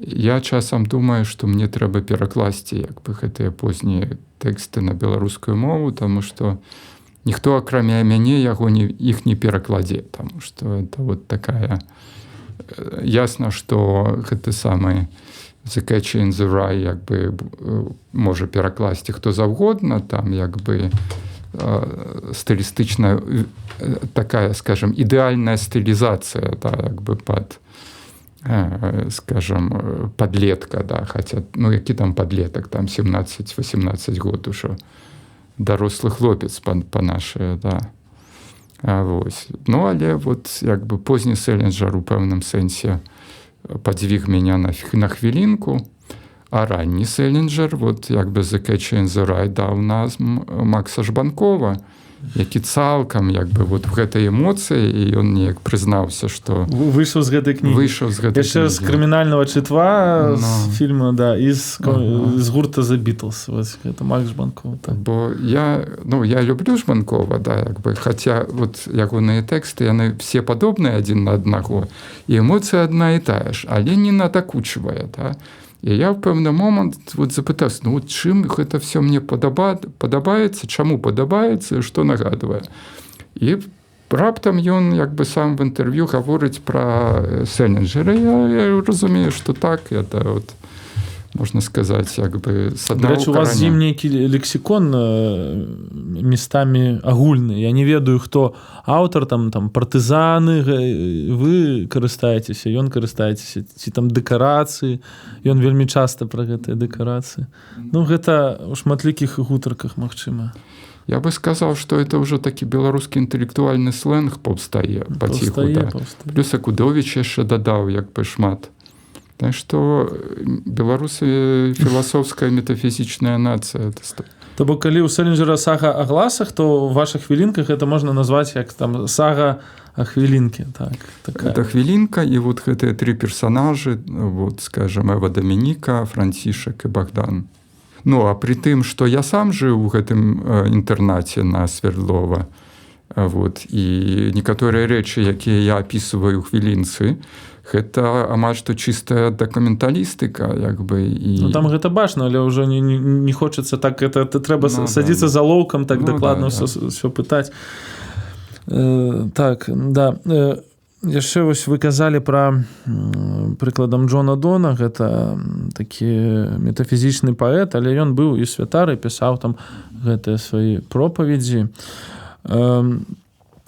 Я часам думаю, што мне трэба перакласці як бы гэтыя познія тэксты на беларускую мову, таму што ніхто акрамя мяне іх не перакладзе, таму што это вот такая... Ясна, што гэты самы The Catcher in the Rye як бы можа перакласці хто заўгодна, там як бы стылістычная такая, скажем, ідэальная стылізацыя, да, як бы пад, скажем, падлетка, да, хаця, ну які там падлетак, там 17-18 год ужо, дарослы хлопец па нашае, да. Вось. Ну, але вот як бы позні Селінджер у пэўным сэнсе падзвіг мяне на хвілінку, а ранні Селінджер, вот як бы The Catcher in the Rye даў нас Макса Жбанкова, які цалкам як бы вот в гэтай эмоцыі, і ён неяк прызнаўся, што выйшаў з гэтай кнігі. Яшчэ з крымінальнага чытва, з фільма, да, і з гурта The Beatles. Вось гэта Макс Жбанков. Так. Бо я люблю Жбанкова, да, як бы, хаця вот ягоныя тэксты, яны все падобныя адзін на аднаго, і эмоцыя адна і тая ж, але не надакучвае, да. І я ў пэўны момант вот запытаўся, ну вот чым гэта все мне падабаецца, чаму падабаецца, што нагадвае. І раптам ён як бы сам в інтэрв'ю гаворыць пра Селінджера. Я разумею, што так, это вот, можна сказаць, як бы с аднаго караня. У вас з ім нейкі лексікон местамі агульны. Я не ведаю, хто аўтар, там партызаны, вы карыстаецеся, ён карыстаецеся, ці там дэкарацыі. Ён вельмі часта пра гэтыя дэкарацыі. Ну, гэта ў шматлікіх гутарках магчыма. Я бы сказаў, што это ўжо такі беларускі інтэлектуальны сленг паўстае паціху. Да. Плюс Акудовіч яшчэ дадаў як бы шмат. Так што беларусы філасофская метафізічная нацыя. То бок, калі ў Селінджера сага о гласах, то ў вашых хвілінках это можна назваць як там сага о хвілінке. Так, такая. Это хвілінка, і вот гэтыя тры персанажы, вот, скажем, Эва Дамініка, Францішак і Богдан. Ну, а при тым, што я сам жыў у гэтым інтэрнаце на Свердлова, вот, і некаторыя рэчы, якія я апісваю ў хвілінцы, гэта амаль што чыстая дакументалістыка, як бы, і... Ну, там гэта бачна, але ўжо не хочацца так, это трэба садзіцца за лоўкам, так дакладна ўсё пытаць. Так, да. Яшчэ вось вы казалі пра прыкладам Джона Дона, гэта такі метафізічны паэт, але ён быў і святар, і пісаў там гэтыя свае пропаведзі.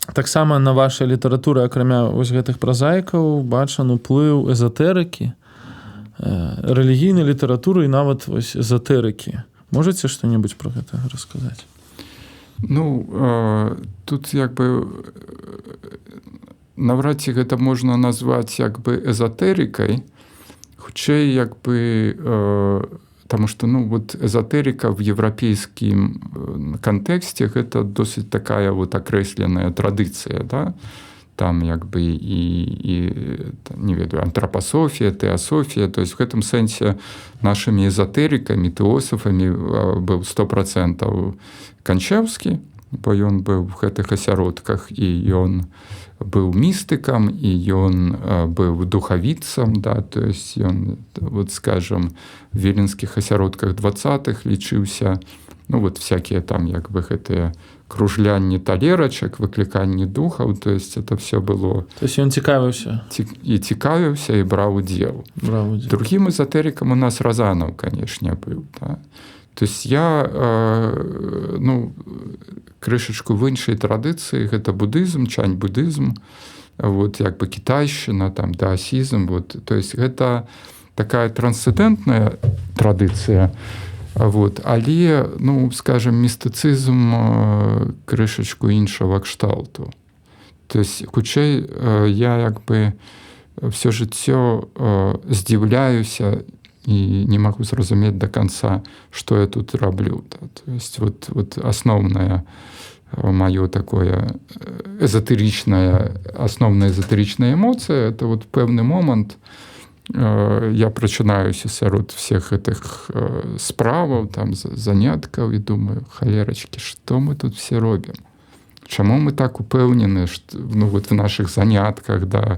Таксама на вашай літаратуры, акрамя вось гэтых празаікаў, бачан уплыў эзотэрыкі, рэлігійнай літаратуры і нават вось эзотэрыкі. Можаце што-небудзь пра гэта расказаць? Ну, тут як бы наўрад ці гэта можна назваць як бы эзотэрыкай, хутчэй як бы таму што, ну, вот эзотэрыка в еўрапейскім кантэксце гэта досыць такая вот акрэсленая традыцыя, да? Там як бы і не ведаю, антрапасофія, теасофія, то есть в гэтым сэнсе нашымі эзотэрыкамі, тэосафамі быў 100% Канчэўскі, бо ён быў в гэтых асяродках, і ён быў містыкам, і ён быў духавіцам, да, то есть ён, вот скажем, в віленскіх асяродках 20-х лічыўся, ну вот всякие там як бы гэтыя кружлянні талерачак, выкліканні духаў, то есть это все было... То есть ён цікавіўся? І цікавіўся, і браў удзел. Другім эзотэрыкам у нас Разанаў, канешне, быў, да. То есть я, ну, крышачку в іншай традыцыі, гэта будызм, чань-будызм, вот, як бы кітайшчына, там, даасізм, вот, то есть гэта такая трансцэндэнтная традыцыя, вот, але, ну, скажем, містыцызм крышачку іншага кшталту. То есть, хутчэй, я як бы все жыццё здзіўляюся і не магу зразумець до конца, што я тут раблю. Да. То есть вот основная маё такое эзотэрычная, основная эзотэрычная эмоцыя, это вот пэўны момант я прачынаюся сярод всех гэтых справаў, там, заняткаў і думаю, халерачкі, што мы тут все робім? Чаму мы так упэўнены, ну, вот в наших занятках, да,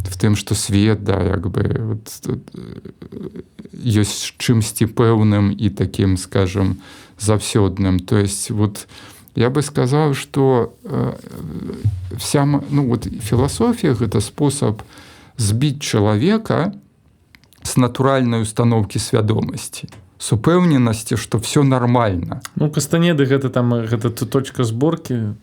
в тым, што свет, да, як бы, вот, ёсць чымсьці пэўным і таким, скажем, заўсёдным. То есть, вот, я бы сказаў, што вся, ну, вот, філасофія — гэта спосаб збіць чалавека з натуральнай установкі свядомасці, з упэўненасці, што все нормально. Ну, Кастанеды гэта точка зборкі.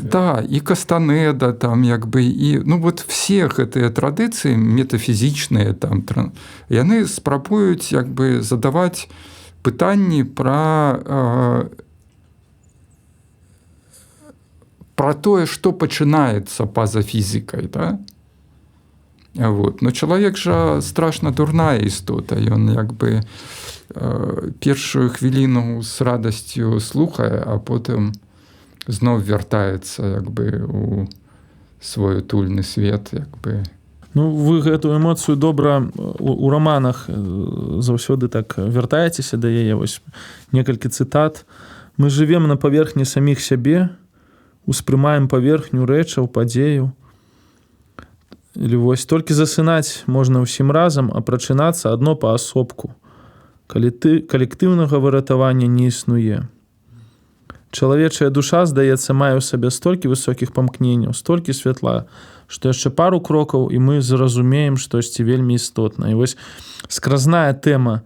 Да, і Кастанеда там, як бы, і, ну, вот все гэтыя традыцыі метафізічныя там, яны спрабуюць, як бы, задаваць пытанні пра тое, што пачынаецца па-за фізікай, да? Вот. Но чалавек жа страшна дурная істота, ён, як бы, першую хвіліну з радасцю слухае, а потым зноў вяртаецца, як бы, у свой утульны свет, як бы. Ну, вы гэту эмоцыю добра у раманах заўсёды так вяртаецеся да яе. Вось некалькі цытат. Мы жывем на паверхні саміх сябе, успрымаем паверхню рэчаў, падзеяў. Или вось толькі засынаць можна ўсім разам, а прачынацца адно паасобку. Калектыўнага выратавання не існуе. Чалавечая душа, здаецца, мае ў сабе столькі высокіх памкненняў, столькі святла, што яшчэ пару крокаў, і мы зразумеем штосьці вельмі істотна. І вось скразная тэма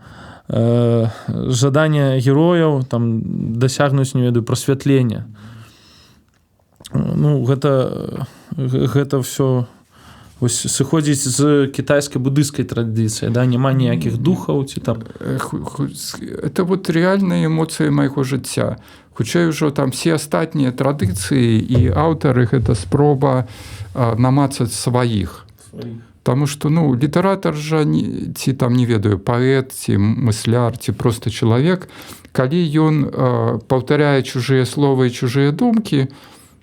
жадання герояў там дасягнуць, не ведаю, прасвятлення. Ну, гэта ўсё вось сыходзіць з кітайскай буддыйскай традыцыі, да, няма ніякіх духаў ці там. Это вот рэальныя эмоцыі майго жыцця. Хутчэй ужо там все астатнія традыцыі і аўтары — гэта спроба намацаць сваіх. Таму што, ну, літаратар жа ці там, не ведаю, паэт ці мысляр ці проста чалавек, калі ён паўтаряе чужыя словы і чужыя думкі,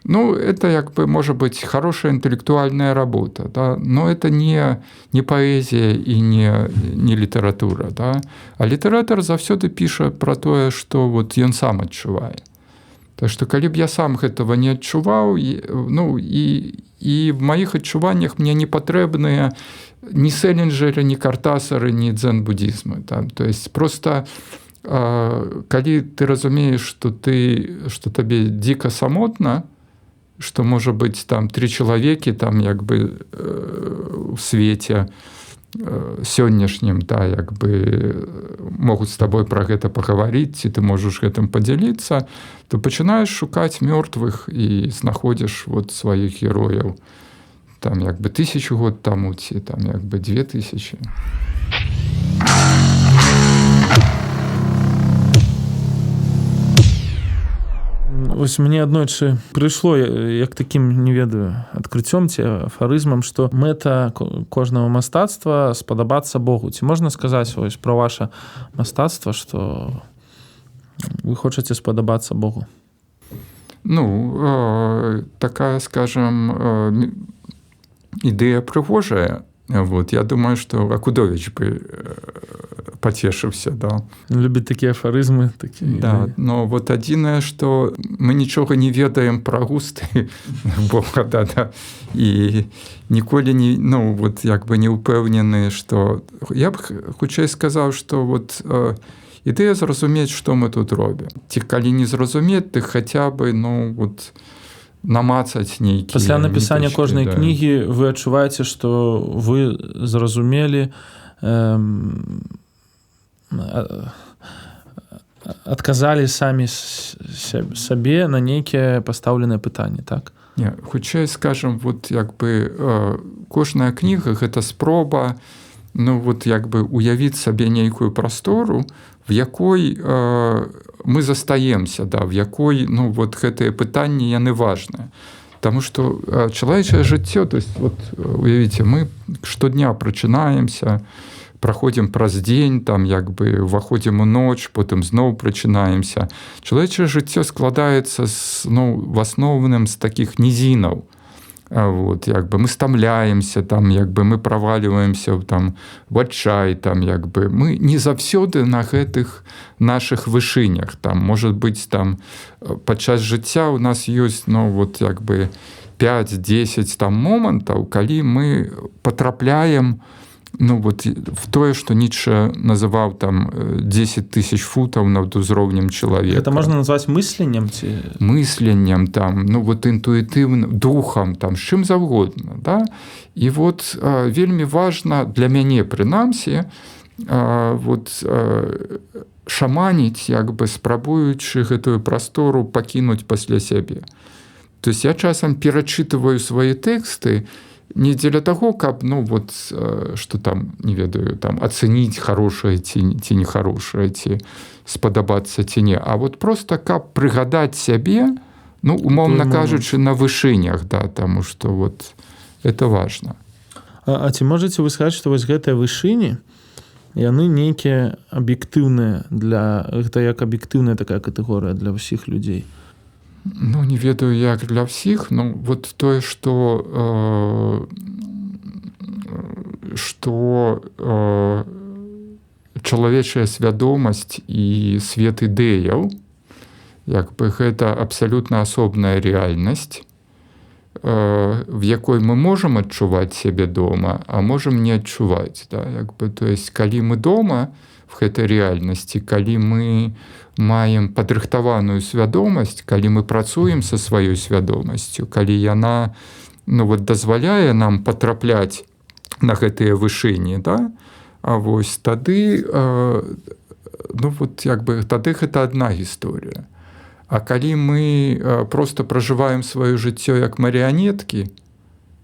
ну, это, як бы, можа быць хорошая інтэлектуальная работа, да? Но это не паэзія і не літаратура. Да? А літаратар заўсёды піша пра тое, што вот ён сам адчувае. Так што калі б я сам гэтага не адчуваў, ну, і в маіх адчуваннях мне не патрэбныя ні Селінджеры, ні Картасары, ні дзен-буддізмы. Да? То есть просто калі ты разумееш, што табе дзіка самотна, што можа быць там 3 чалавекі там, як бы, у свеце сённяшнім, да, як бы могуць з табой пра гэта пагаварыць, ці ты можаш гэтым падзяліцца, то пачынаеш шукаць мёртвых і знаходзіш вот сваіх герояў там, як бы, 1000 год таму, ці там, як бы, 2000. Вось мне аднойчы прыйшло як такім, не ведаю, адкрыццём ці афарызмам, што мэта кожнага мастацтва спадабацца Богу. Ці можна сказаць вось пра ваша мастацтва, што вы хочаце спадабацца Богу? Ну, такая, скажем, ідэя прыгожая. Вот, я думаю, што Акудовіч бы пацешыўся, да. Любіць такія афарызмы, такія. Да, но вот адзінае, што мы нічога не ведаем пра густы Бога, да. І ніколі не, ну, вот, як бы не ўпэўнены, што я б хутчэй сказаў, што вот ідэя зразумець, што мы тут робім. Ці калі не зразумець, ты хаця бы, ну, вот, намацаць нейкі. Пасля напісання кожнай кнігі вы адчуваеце, што вы зразумелі, адказалі самі сабе на нейкія пастаўленыя пытанні, так? Не, хутчэй, скажам, вот, як бы, кожная кніга — гэта спроба, ну, вот, як бы, уявіць сабе нейкую прастору, в якой мы застаемся, да, в якой, ну, вот, гэтыя пытанні, яны важныя. Таму што чалавечае жыццё, то есть, вот, уявіце, мы штодня прачынаемся, праходзім праз дзень, там, як бы, уваходзім у ноч, потым зноў прачынаемся. Чалавечае жыццё складаецца, ну, в асноўным з такіх нізінаў. Вот, як бы мы стамляемся, там, як бы мы правальваемся там, в адчай, там, як бы мы не заўсёды на гэтых наших вышынях. Там, может быть, там, падчас жыцця у нас ёсць, ну, вот, як бы 5-10 там момантаў, калі мы потрапляем, ну, вот, в тое, што Ніцше называў там 10 тысяч футаў над узроўнем чалавека. Это можна назваць мысленнем ці мысленнем, там, ну, вот, інтуітыўным духам, там, з чым заўгодна, да? І вот вельмі важна для мяне прынамсі вот шаманіць, як бы спрабуючы гэтую прастору пакінуць пасля сябе. То есть я часам перачытываю свае тэксты не дзеля таго, каб, ну, вот, што там, не ведаю, там, ацэніць хорошае ці нехарошае, ці спадабацца ці не, а вот просто каб прыгадаць сябе, ну, умоўна кажучы, на вышынях, да, таму што вот это важна. А ці можаце вы сказаць, што вось гэтыя вышыні, яны нейкія аб'ектыўныя для... Гэта як аб'ектыўная такая катэгорыя для ўсіх людзей? Ну, не ведаю, як для ўсіх, ну, вот тое, што чалавечая свядомасць і свет ідэяў, як бы гэта абсалютна асобная рэальнасць, в якой мы можам адчуваць сябе дома, а можам не адчуваць, да? Як бы, то есть, калі мы дома в гэтай рэальнасці, калі мы маем падрыхтаваную свядомасць, калі мы працуем са сваёй свядомасцю, калі яна, ну, вот, дазваляе нам патрапляць на гэтыя вышыні, да? А вось тады, ну, вот, як бы, тады гэта адна гісторыя. А калі мы просто пражываем сваё жыццё як марыянеткі,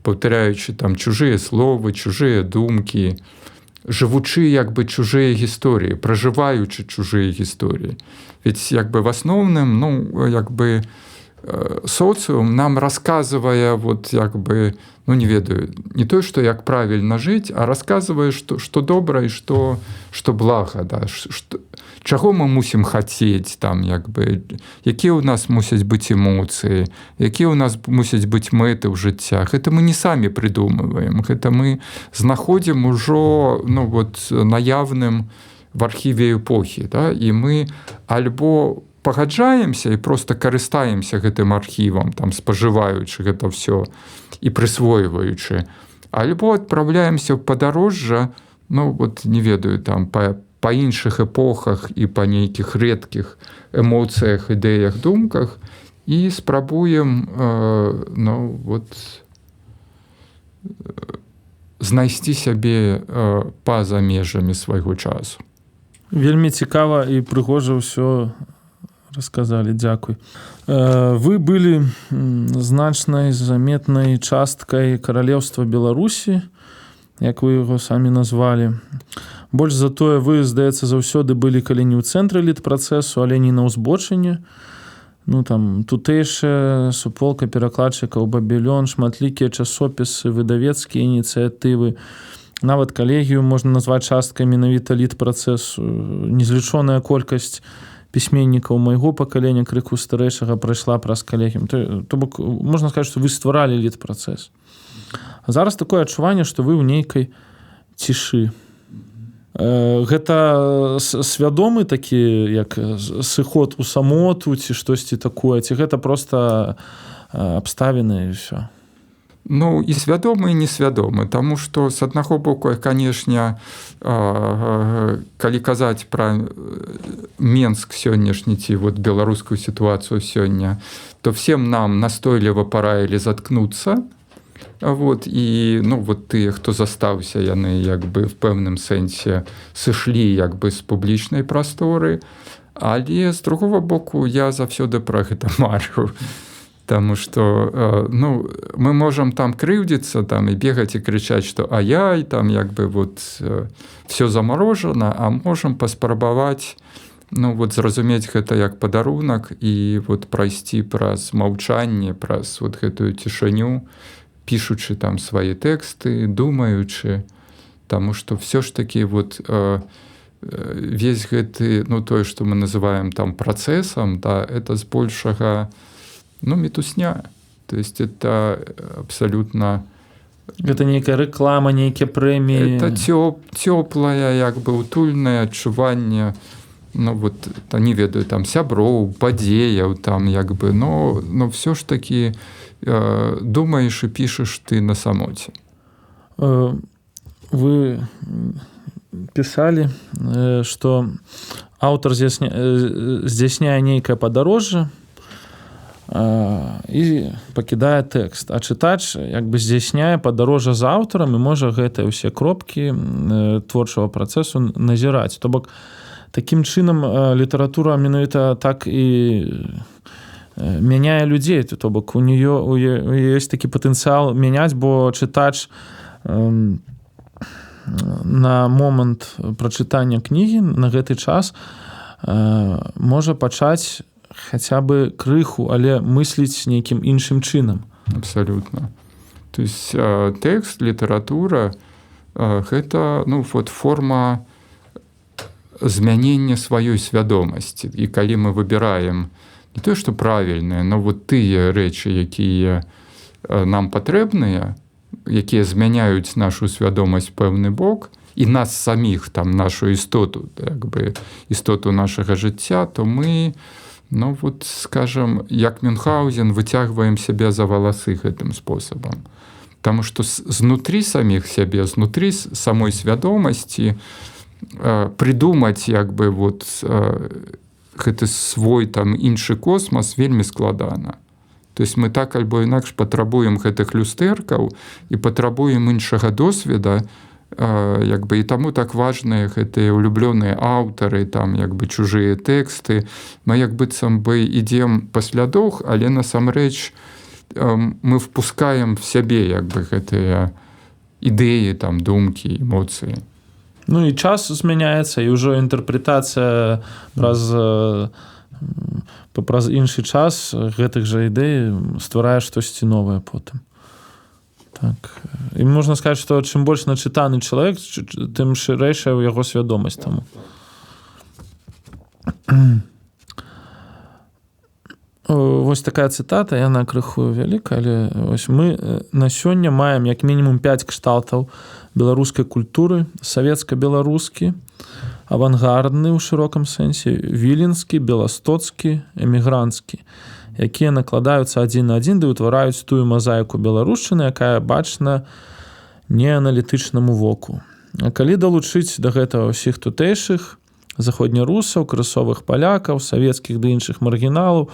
паўтараючы там чужыя словы, чужыя думкі, жывучы як бы чужыя гісторыі, пражываючы чужыя гісторыі. Ведь як бы в асноўным, ну, як бы социум нам расказвае, вот, як бы, ну, не ведаю, не то, што як правільна жыць, а расказвае, што добра і што блага, да, чаго мы мусім хацець, там, як бы, якія ў нас мусяць быць эмоцыі, якія ў нас мусяць быць мэты ў жыццях. Гэта мы не самі прыдумваем, гэта мы знаходзім ужо, ну, вот, наявным в архіве эпохі, да, і мы альбо пагаджаемся і просто карыстаемся гэтым архівам, там, спажываючы гэта ўсё і прысвойваючы, альбо адпраўляемся ў падарожжа, ну, вот, не ведаю, там, па іншых эпохах і па нейкіх рэдкіх эмоцыях, ідэях, думках і спрабуем, ну, вот, знайсці сябе па-за межамі свайго часу. Вельмі цікава і прыгожа ўсё расказалі, дзякуй. Вы былі значнай заметнай часткай каралеўства Беларусі, як вы яго самі назвалі. Больш за тое, вы, здаецца, заўсёды былі калі не ў цэнтры літпрацэсу, але не на ўзбочыне. Ну, там, тутэйшая суполка перакладчыкаў «Бабілён», шматлікія часопісы, выдавецкія ініцыятывы. Нават калегію можна назваць часткай менавіта літпрацэсу. Незлічоная колькасць пісьменнікаў майго пакалення, крыху старэйшага, прайшла праз калегію. То бок, можна сказаць, што вы стваралі літпрацэс. А зараз такое адчуванне, што вы ў нейкай цішы. Гэта свядомы такі, як сыход у самоту, ці штосьці такое, ці гэта проста абставіны і ўсё? Ну, і свядомы, і несвядомы, таму што, з аднаго боку, канешне, калі казаць пра Менск сённяшні ці вот беларускую сітуацыю сёння, то всем нам настойліва параілі заткнуцца. Вот, і, ну, вот тыя, хто застаўся, яны як бы в пэўным сэнсе сышлі як бы з публічнай прасторы, але з другого боку я заўсёды пра гэта марыў, таму што, ну, мы можам там крыўдзіцца там і бегаць і крычаць, што ай-яй, там як бы вот всё замарожана, а можам паспрабаваць, ну, вот зразумець гэта як падарунак і вот прайсці праз маўчанне, праз вот гэтую цішыню, пішучы там свае тэксты, думаючы, таму што ўсё ж такі вот весь гэты, ну, тое, што мы называем там працэсам, да, это збольшага, ну, мітусня. То есть это абсолютно... Гэта нейкая рэклама, нейкія прэміі. Это цёплае, як бы утульнае адчуванне, ну вот, не ведаю, там сяброў, падзеяў, там як бы, но все ж таки думаеш і пішаш ты на самоце. Вы пісалі, што аўтар здзяйсняе нейкае падарожжа і пакідае тэкст, а чытач як бы здзяйсняе падарожжа за аўтарам і можа гэтыя ўсе кропкі творчага працэсу назіраць. То бок такім чынам літаратура менавіта так і мяняе людзей, то бок у ёсць такі патэнцыял мяняць, бо чытач на момант прачытання кнігі на гэты час можа пачаць хаця бы крыху, але мысліць нейкім іншым чынам. Абсолютно. То есть тэкст, літаратура гэта вот форма змянення сваёй свядомасці. І калі мы выбіраем не то, што правільнае, но вот тыя рэчы, якія нам патрэбныя, якія змяняюць нашу свядомасць пэўны бок, і нас саміх, там, нашу істоту, як бы істоту нашага жыцця, то мы, вот, скажем, як Мюнхгаузен, выцягваем сябе за валасы гэтым спосабам. Таму што знутры саміх сябе, знутры самой свядомасці прыдумаць, як бы, вот, гэты свой, там, іншы космас вельмі складана. То есть мы так альбо інакш патрабуем гэтых люстэркаў і патрабуем іншага досведа, як бы, і таму так важныя гэтыя улюблёныя аўтары, там, як бы, чужыя тэксты. Мы як быццам бы ідзем па слядах, але насамрэч мы впускаем в сябе, як бы, гэтыя ідэі, там, думкі, эмоцыі. Ну і час змяняецца, і ўжо інтэрпрэтацыя праз іншы час гэтых жа ідэй стварае штосьці новае потым. Так. І можна сказаць, што чым больш начытаны чалавек, тым шырэйшая ў яго свядомасць таму. Вось такая цытата, яна крыху вялікая, але вось мы на сёння маем як мінімум 5 кшталтаў беларускай культуры: савецка-беларускі, авангардны ў шырокім сэнсе, віленскі, беластоцкі, эмігранцкі, якія накладаюцца адзін на адзін ды ўтвараюць тую мазаіку беларушчыны, якая бачна неаналітычнаму воку. А калі далучыць да гэтага ўсіх тутэйшых заходнерусаў, крысовых палякаў, савецкіх ды іншых маргіналаў,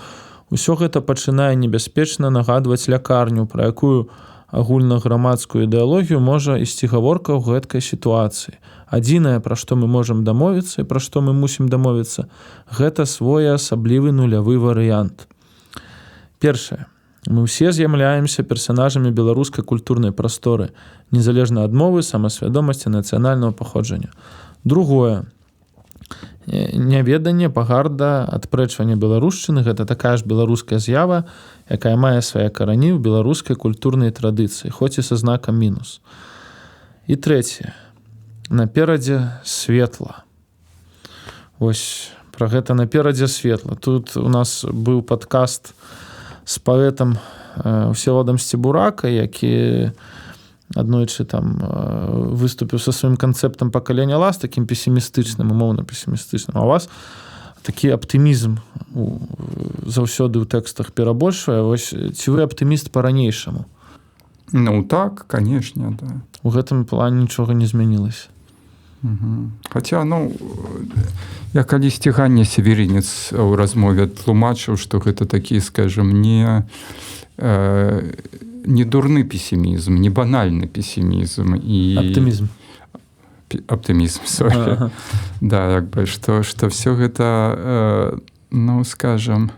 усё гэта пачынае небяспечна нагадваць лякарню, пра якую агульнаграмадскую ідэалогію можа ісці гаворка ў гэткай сітуацыі. Адзінае, пра што мы можам дамовіцца і пра што мы мусім дамовіцца, гэта своеасаблівы нулявы варыянт. Першае. Мы ўсе з'яўляемся персанажамі беларускай культурнай прасторы, незалежна ад мовы, самасвядомасці, нацыянальнага паходжання. Другое. Няведанне, пагарда, адпрэчванне беларушчыны – гэта такая ж беларуская з'ява, якая мае свае карані ў беларускай культурнай традыцыі, хоць і са знакам мінус. І трэцяе. Наперадзе светла. Вось пра гэта наперадзе светла. Тут у нас быў падкаст з паэтам Всеволадам Сцебурака, які аднойчы там выступіў са сваім канцэптам пакалення лас, такім песімістычным, умоўна песімістычным. А у вас такі аптымізм заўсёды ў тэкстах перабольшвае. Вось ці вы аптыміст па-ранейшаму? Ну так, канешне, да. У гэтым плане нічога не змянілася. Хаця, я калісьці Ганне Северінец у размове тлумачыў, што гэта такі, скажем, не дурны песімізм, не банальны песімізм. Аптымізм. Аптымізм, сорі. Да, як бы, што все гэта, скажем,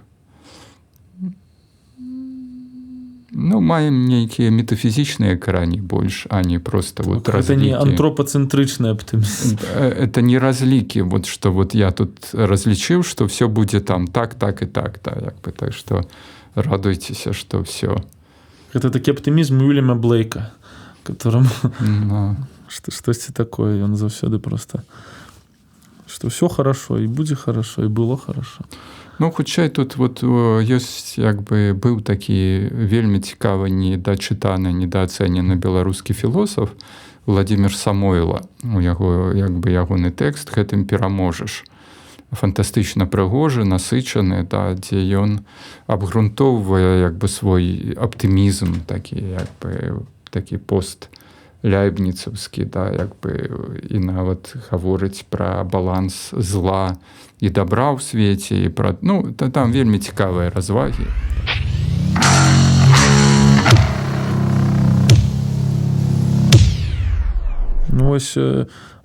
маем нейкія метафізічныя карані больш, а не просто вот разлікі. Это не антропацэнтрычны аптымізм. Это не разлікі, вот што вот я тут разлічыў, што все будзе там так і так, да, як бы, так што радуйцеся, што все. Это такі аптымізм Уільяма Блейка, которому штосьці такое, ён заўсёды просто, што все хорошо, і будзе хорошо, і было хорошо. Ну, хутчэй тут вот ёсць як бы быў такі вельмі цікавы, недачытаны, недаацэнены беларускі філосаф Владзімір Самойла. У яго як бы ягоны тэкст «Гэтым пераможаш». Фантастычна прыгожы, насычаны, да, дзе ён абгрунтоўвае як бы свой аптымізм, такі пост ляйбніцаўскі, да, як бы, і нават гаворыць пра баланс зла і дабра ў свеце, і пра, ну, там вельмі цікавыя развагі. Ну, вось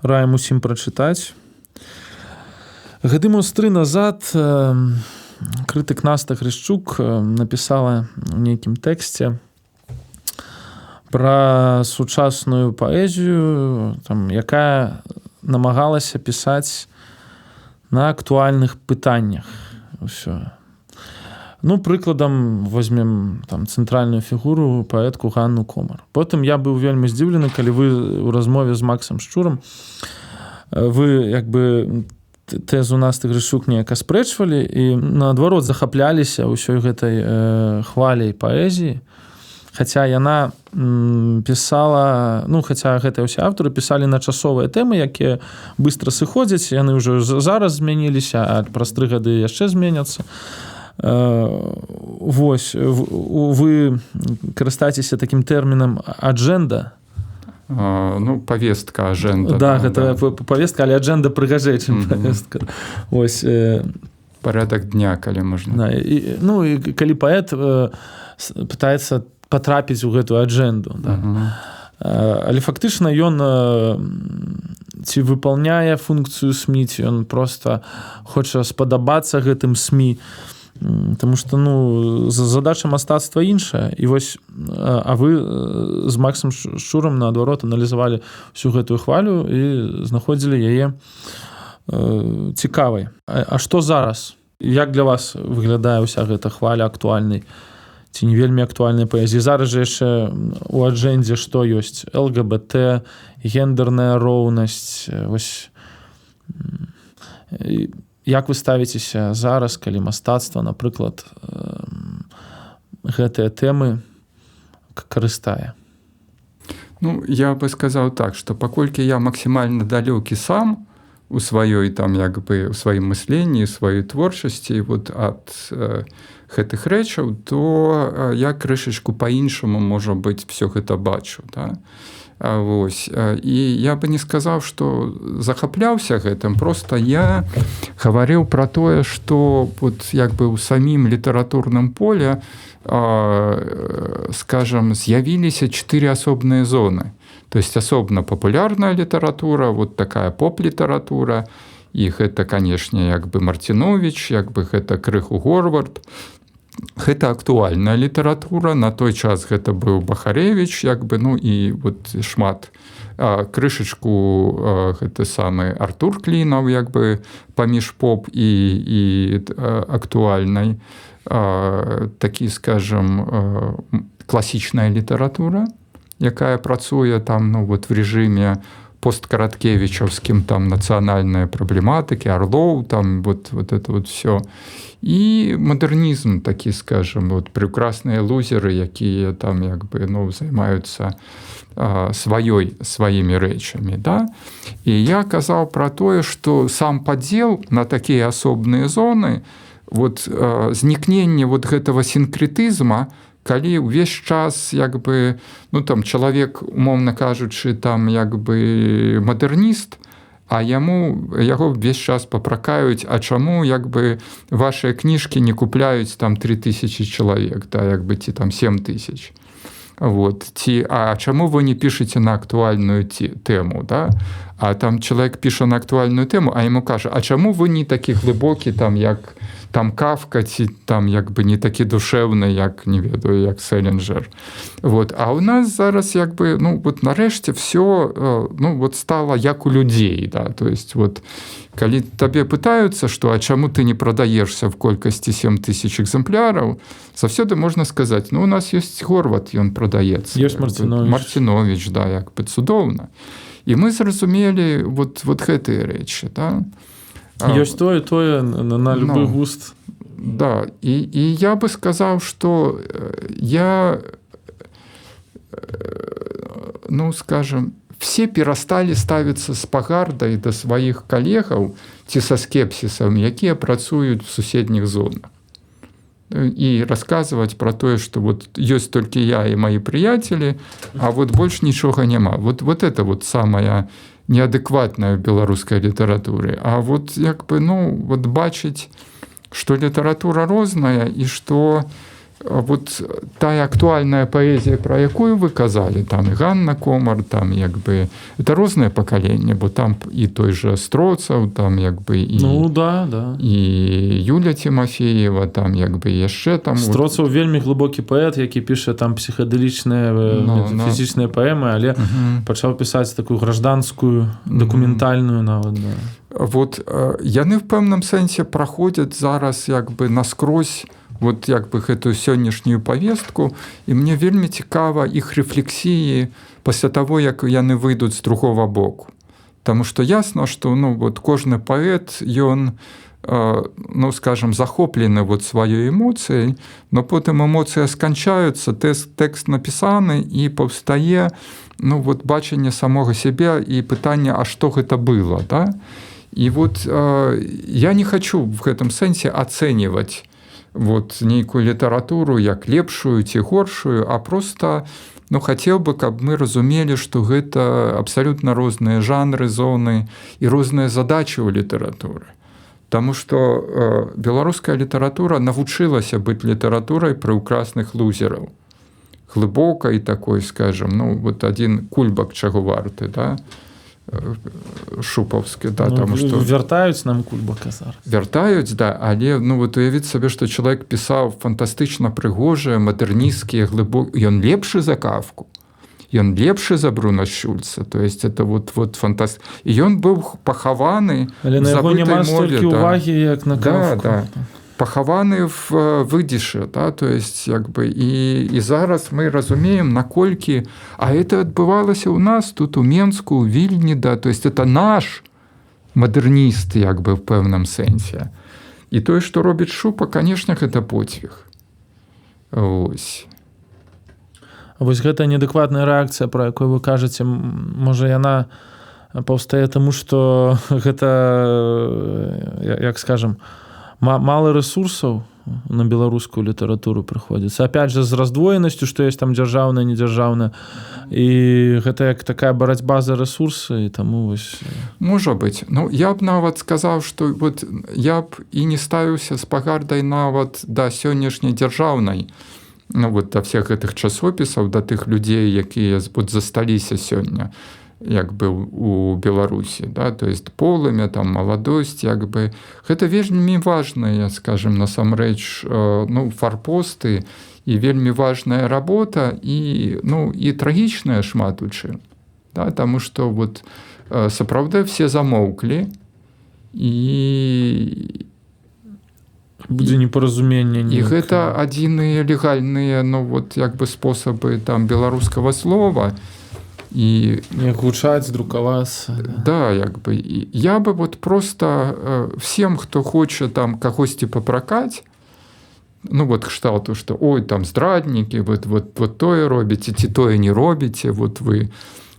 раім усім прачытаць. Гады мо 3 назад крытык Наста Грышчук напісала ў нейкім тэксце пра сучасную паэзію, там, якая намагалася пісаць на актуальных пытаннях. Усё. Ну, прыкладам возьмем там цэнтральную фігуру паэтку Ганну Комар. Потым я быў вельмі здзіўлены, калі вы ў размове з Максам Шчурам вы як бы тэзу Насты Грышчук неяк аспрэчвалі і наадварот захапляліся ўсёй гэтай хваляй паэзіі. Хаця яна пісала, ну, хаця гэтыя ўсе аўтары пісалі на часовыя тэмы, якія быстра сыходзяць, яны ўжо зараз змяніліся, а праз 3 гады яшчэ зменяцца. Вось, вы карыстаецеся такім тэрмінам аджэнда? Ну, павестка, аджэнда. Да, гэта павестка, але аджэнда прыгажэй, чым павестка. Вось. Парадак дня, калі можна. Да, ну, і калі паэт пытаецца патрапіць у гэтую аджэнду. Да. Але фактычна ён ці выпаўняе функцыю СМІ, ці ён проста хоча спадабацца гэтым СМІ. Таму што, ну, задача мастацтва іншая. І вось, а вы з Максам Шчурам наадварот аналізавалі всю гэтую хвалю і знаходзілі яе цікавай. А што зараз? Як для вас выглядае ўся гэта хваля актуальнай ці не вельмі актуальнай паэзіі? Зараз жа яшчэ у аджэндзе што ёсць? ЛГБТ, гендерная роўнасць. Вось. Як вы ставіцеся зараз, калі мастацтва, напрыклад, гэтыя тэмы карыстае? Ну, я бы сказаў так, што паколькі я максімальна далёкі сам у сваёй там як бы у сваім мысленні, сваёй творчасці вот ад гэтых рэчаў, то я крышачку па-іншаму, можа быць, всё гэта бачу, да? Вось. І я бы не сказаў, што захапляўся гэтым, просто я гаварыў пра тое, што вот як бы ў самім літаратурным поле, скажам, з'явіліся 4 асобныя зоны. То есть асобна папулярная літаратура, вот такая поп-літаратура, і гэта, канешне, як бы Марціновіч, як бы гэта крыху Горвард. Гэта актуальная літаратура, на той час гэта быў Бахарэвіч, як бы, ну і вот шмат. Крышачку гэта самы Артур Клінаў, як бы паміж поп і актуальнай. Такі, скажам, класічная літаратура, якая працуе там, ну, вот в режиме посткараткевічаўскім, там нацыянальныя праблематыкі, Орлоў, там вот это вот все. І мадэрнізм такі, скажем, вот прекрасныя лузеры, якія там як бы, ну, займаюцца сваімі рэчамі, да? І я казаў пра тое, што сам падзел на такія асобныя зоны, вот знікненне вот гэтага сінкрэтызма, калі ўвесь час як бы, ну, там чалавек, умоўна кажучы, там як бы мадэрніст, а яго ўвесь час папракаюць, а чаму як бы вашыя кніжкі не купляюць там 3000 чалавек, да, як бы ці там 7000. Вот. Ці, а чаму вы не пішаце на актуальную тэму, да? А там чалавек піша на актуальную тэму, а яму кажа, а чаму вы не такі глыбокі, там, як там Кафка, ці там як бы не такі душэўны, як, не ведаю, як Селінджер. Вот. А у нас зараз як бы, ну, вот нарэшце все, ну, вот стало як у людзей, да? То есть вот калі табе пытаюцца, што а чаму ты не прадаешся в колькасці 7000 экземпляраў, заўсёды можна сказаць, ну, у нас ёсць Горват, ён прадаецца. Ёсць Марціновіч. Марціновіч, да, як бы цудоўна. І мы зразумелі вот гэтыя рэчы, да? Ёсць тое на любы густ. Да, и я бы сказал, что я, ну, скажем, все перасталі ставіцца з пагардай да сваіх калегаў ці са скепсісам, якія працуюць в суседніх зонах. І расказваць пра тое, што вот ёсць толькі я і мои прыяцелі, а вот больш нічога няма. Вот это вот самая неадэкватная в беларускай літаратуры. А вот як бы, ну, вот бачыць, што літаратура розная і што вот тая актуальная паэзія, пра якую вы казалі, там і Ганна Комар, там як бы это рознае пакаленне, бо там і той жа Строцаў, там як бы і, ну, да. і Юля Тимофеева, там як бы яшчэ там Строцаў вельмі глыбокі паэт, які піша там псіхадэлічныя фізічныя паэмы, але пачаў пісаць такую гражданскую дакументальную нават. Да. Вот яны в пэўным сэнсе праходзяць зараз як бы наскрозь вот як бы гэтую сённяшнюю павестку, і мне вельмі цікава іх рэфлексіі пасля таго, як яны выйдуць з другого боку. Таму што ясна, што ну, вот кожны паэт, ён, ну, скажем, захоплены вот сваёй эмоцыяй, но потым эмоцыі сканчаюцца, тэкст напісаны і паўстае, ну, вот бачанне самога сябе і пытанне, а што гэта было, да? І вот я не хочу в гэтым сэнсе ацэньваць вот нейкую літаратуру як лепшую ці горшую, а просто, ну, хацеў бы, каб мы разумелі, што гэта абсалютна розныя жанры, зоны і розныя задачы ў літаратуры. Таму што беларуская літаратура навучылася быць літаратурай прыўкрасных лузераў. Глыбокай такой, скажем, ну, вот адзін Кульбак чаго варты, да? Шупаўскі, да, ну, таму што вяртаюць нам Кульбака зараз. Вяртаюць, да, але ну вот уявіць сабе, што чалавек пісаў фантастычна прыгожыя, мадэрнісцкія, ён лепшы за Кафку, ён лепшы за Бруно Шульца, то есть это вот фантастык. І ён быў пахаваны але на яго няма столькі ўвагі, як на Кафку. Да. Пахаваны в выдзішы, да, то есть як бы і зараз мы разумеем, наколькі, а это адбывалася ў нас тут у Менску, у Вільні, да, то есть это наш мадэрніст, як бы в пэўным сэнсе. І тое, што робіць Шупа, конечно, гэта подзвіг. Вось. Вось гэта неадэкватная рэакцыя, пра якую вы кажаце, можа яна паўстае таму, што гэта, як скажам, мало ресурсаў на беларускую літаратуру прыходзіцца. Опять же, з раздвоенасцю, што ёсць там дзяржаўная, недзяржаўная. І гэта як такая барацьба за ресурсы, і таму вось... Можа быць. Ну, я б нават сказаў, што вот я б і не ставіўся з пагардай нават да сённяшняй дзяржаўнай, ну, вот да всех гэтых часопісаў, да тых людзей, якія вот засталіся сёння, як бы у Беларусі, да, то есть полымя, там, маладосць, як бы, гэта вельмі важная, скажем, насамрэч, ну, фарпосты, і вельмі важная работа, і, ну, і трагічная шмат у чым, да, таму што вот сапраўды все замоўклі, і будзе непаразуменне. І гэта адзіныя легальныя, ну, вот, як бы спосабы там беларускага слова, і не гучаць, друкавацца. Да, як бы я бы вот просто всем, хто хоча там кагосьці папракаць, ну вот кшталту, што ой, там здраднікі, вот тое робіце, ці тое не робіце, вот вы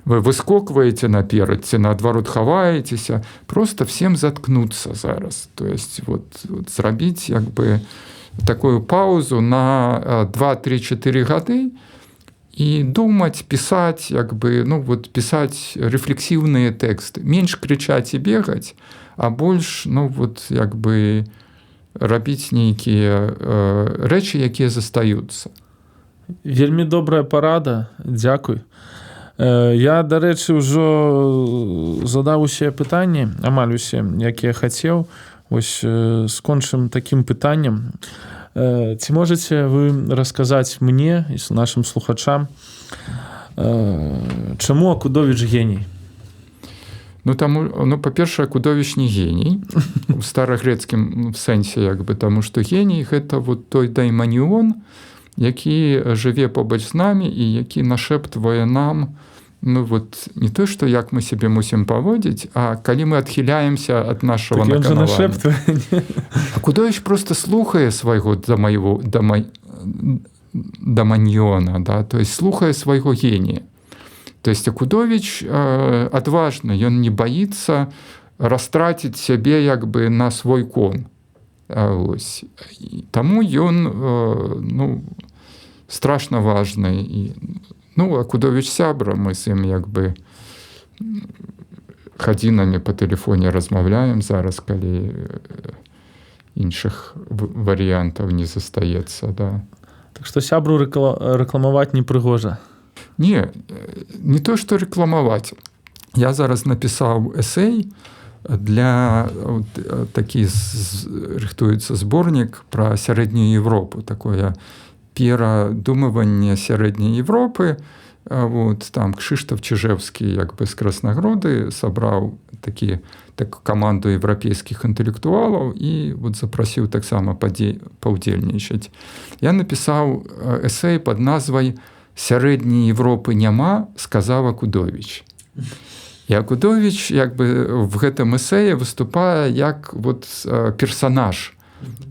выскокваеце наперад, ці наадварот хаваецеся, просто всем заткнуцца зараз. То есть вот зрабіць як бы такую паузу на 2-3-4 гады, і думаць, пісаць, як бы, ну, вот пісаць рэфлексіўныя тэксты. Менш крычаць і бегаць, а больш, ну, вот, як бы рабіць нейкія рэчы, якія застаюцца. Вельмі добрая парада, дзякуй. Я, дарэчы, ўжо задаў усе пытанні, амаль усе, якія хацеў. Вось скончым такім пытаннем. Ці можаце вы расказаць мне і нашим слухачам, чаму Акудовіч геній? Ну, таму, ну, па-першае, Акудовіч не геній, у старагрэцкім сэнсе, як бы, таму што геній – гэта вот той дайманіон, які жыве побач з намі і які нашэптвае нам ну вот не то, што як мы сябе мусім паводзіць, а калі мы адхіляемся ад нашага Так ён же наканавання. нашептвае. А Кудовіч просто слухае свайго даманьёна, да? То есть слухае свайго генія. То есть Акудовіч адважны, ён не баіцца растраціць сябе як бы на свой кон. Ось. Таму ён ну, страшна важны. І, ну, Акудовіч сябра, мы з ім як бы гадзінамі па тэлефоне размаўляем зараз, калі іншых варыянтаў не застаецца. Да. Так што сябру рэкламаваць непрыгожа. Не то, што рэкламаваць. Я зараз напісаў эсэй для такі рыхтуецца зборнік пра сярэднюю Европу, такое перадумыванне сярэдняй Европы. Вот, там Кшыштаф Чижевскі як бы з Краснагроды сабраў такую каманду еўрапейскіх інтэлектуалаў і вот запрасіў таксама паўдзельнічаць. Я напісаў эсэй пад назвай «Сярэдняй Европы няма», сказаў Акудовіч. І Акудовіч як бы в гэтым эсэе выступае як вот персанаж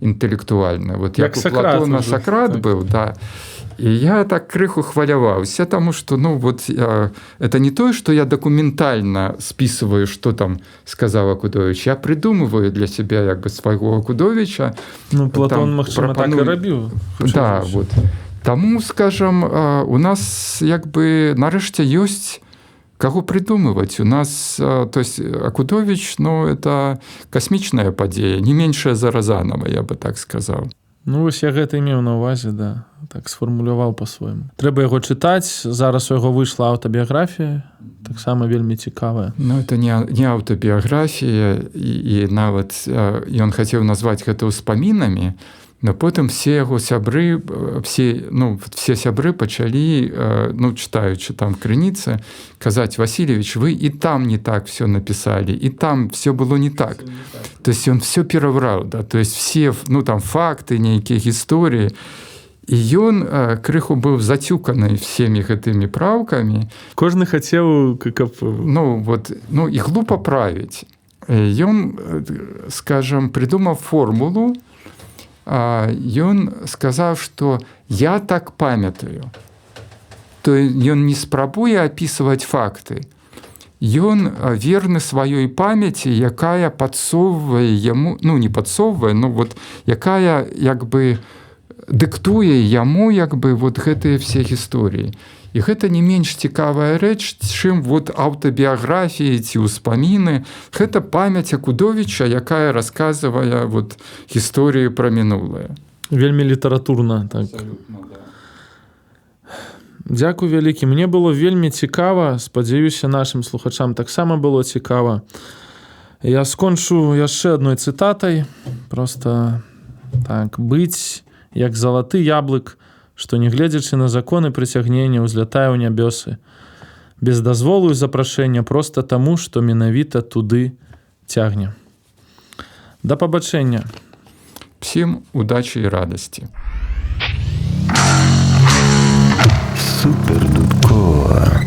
інтэлектуальны. Вот як у Платона Сократ быў, да. І я так крыху хваляваўся, таму што ну, вот, это не тое, што я дакументальна спісываю, што там сказаў Акудовіч. Я прыдумываю для сябе як бы свайго Акудовіча. Ну, Платон, магчыма, так і рабіў. Да, вот. Таму, скажам, у нас як бы нарэшце ёсць каго прыдумываць. У нас, то есть Акудовіч, ну, это касмічная падзея, не меншая за Разанова, я бы так сказаў. Ну, вось я гэта і меў на ўвазе, да, так сфармуляваў па-свойму. Трэба яго чытаць, зараз у яго выйшла аўтабіяграфія, таксама вельмі цікавая. Ну, это не аўтабіяграфія, і нават ён хацеў назваць гэта ўспамінамі, но потым все яго сябры, все сябры пачалі, ну, чытаючы там крыніцы, казаць: Васильевич, вы и там не так все написали, и там все было не так. То есть он все перавраў, да, то есть все, ну, там факты, нейкія гісторыі. І ён крыху быў зацюканы всеми гэтымі праўкамі. Кожны хацеў, каб... Ну, вот, ну, і глупа правіць. Ён, скажам, придумаў формулу. Ён сказаў, што я так памятаю. То ён не спрабуе апісваць факты. Ён верны сваёй памяці, якая падсоўвае яму, ну не падсоўвае, ну вот якая як бы дыктуе яму як бы вот гэтыя все гісторыі. І гэта не менш цікавая рэч, чым вот аўтабіяграфіі ці ўспаміны. Гэта памяць Акудовіча, якая расказвае вот гісторыі пра мінулае. Вельмі літаратурна, так. Абсолютно, да. Дзякуй вялікі. Мне было вельмі цікава, спадзяюся, нашым слухачам таксама было цікава. Я скончу яшчэ адной цытатай. Просто так, быць як залаты яблык, што, не гледзячы на законы прыцягнення, узлятае ў нябёсы, без дазволу і запрашэння, проста таму, што менавіта туды цягне. Да пабачэння. Всім удачы і радасці. Супер Дудкова.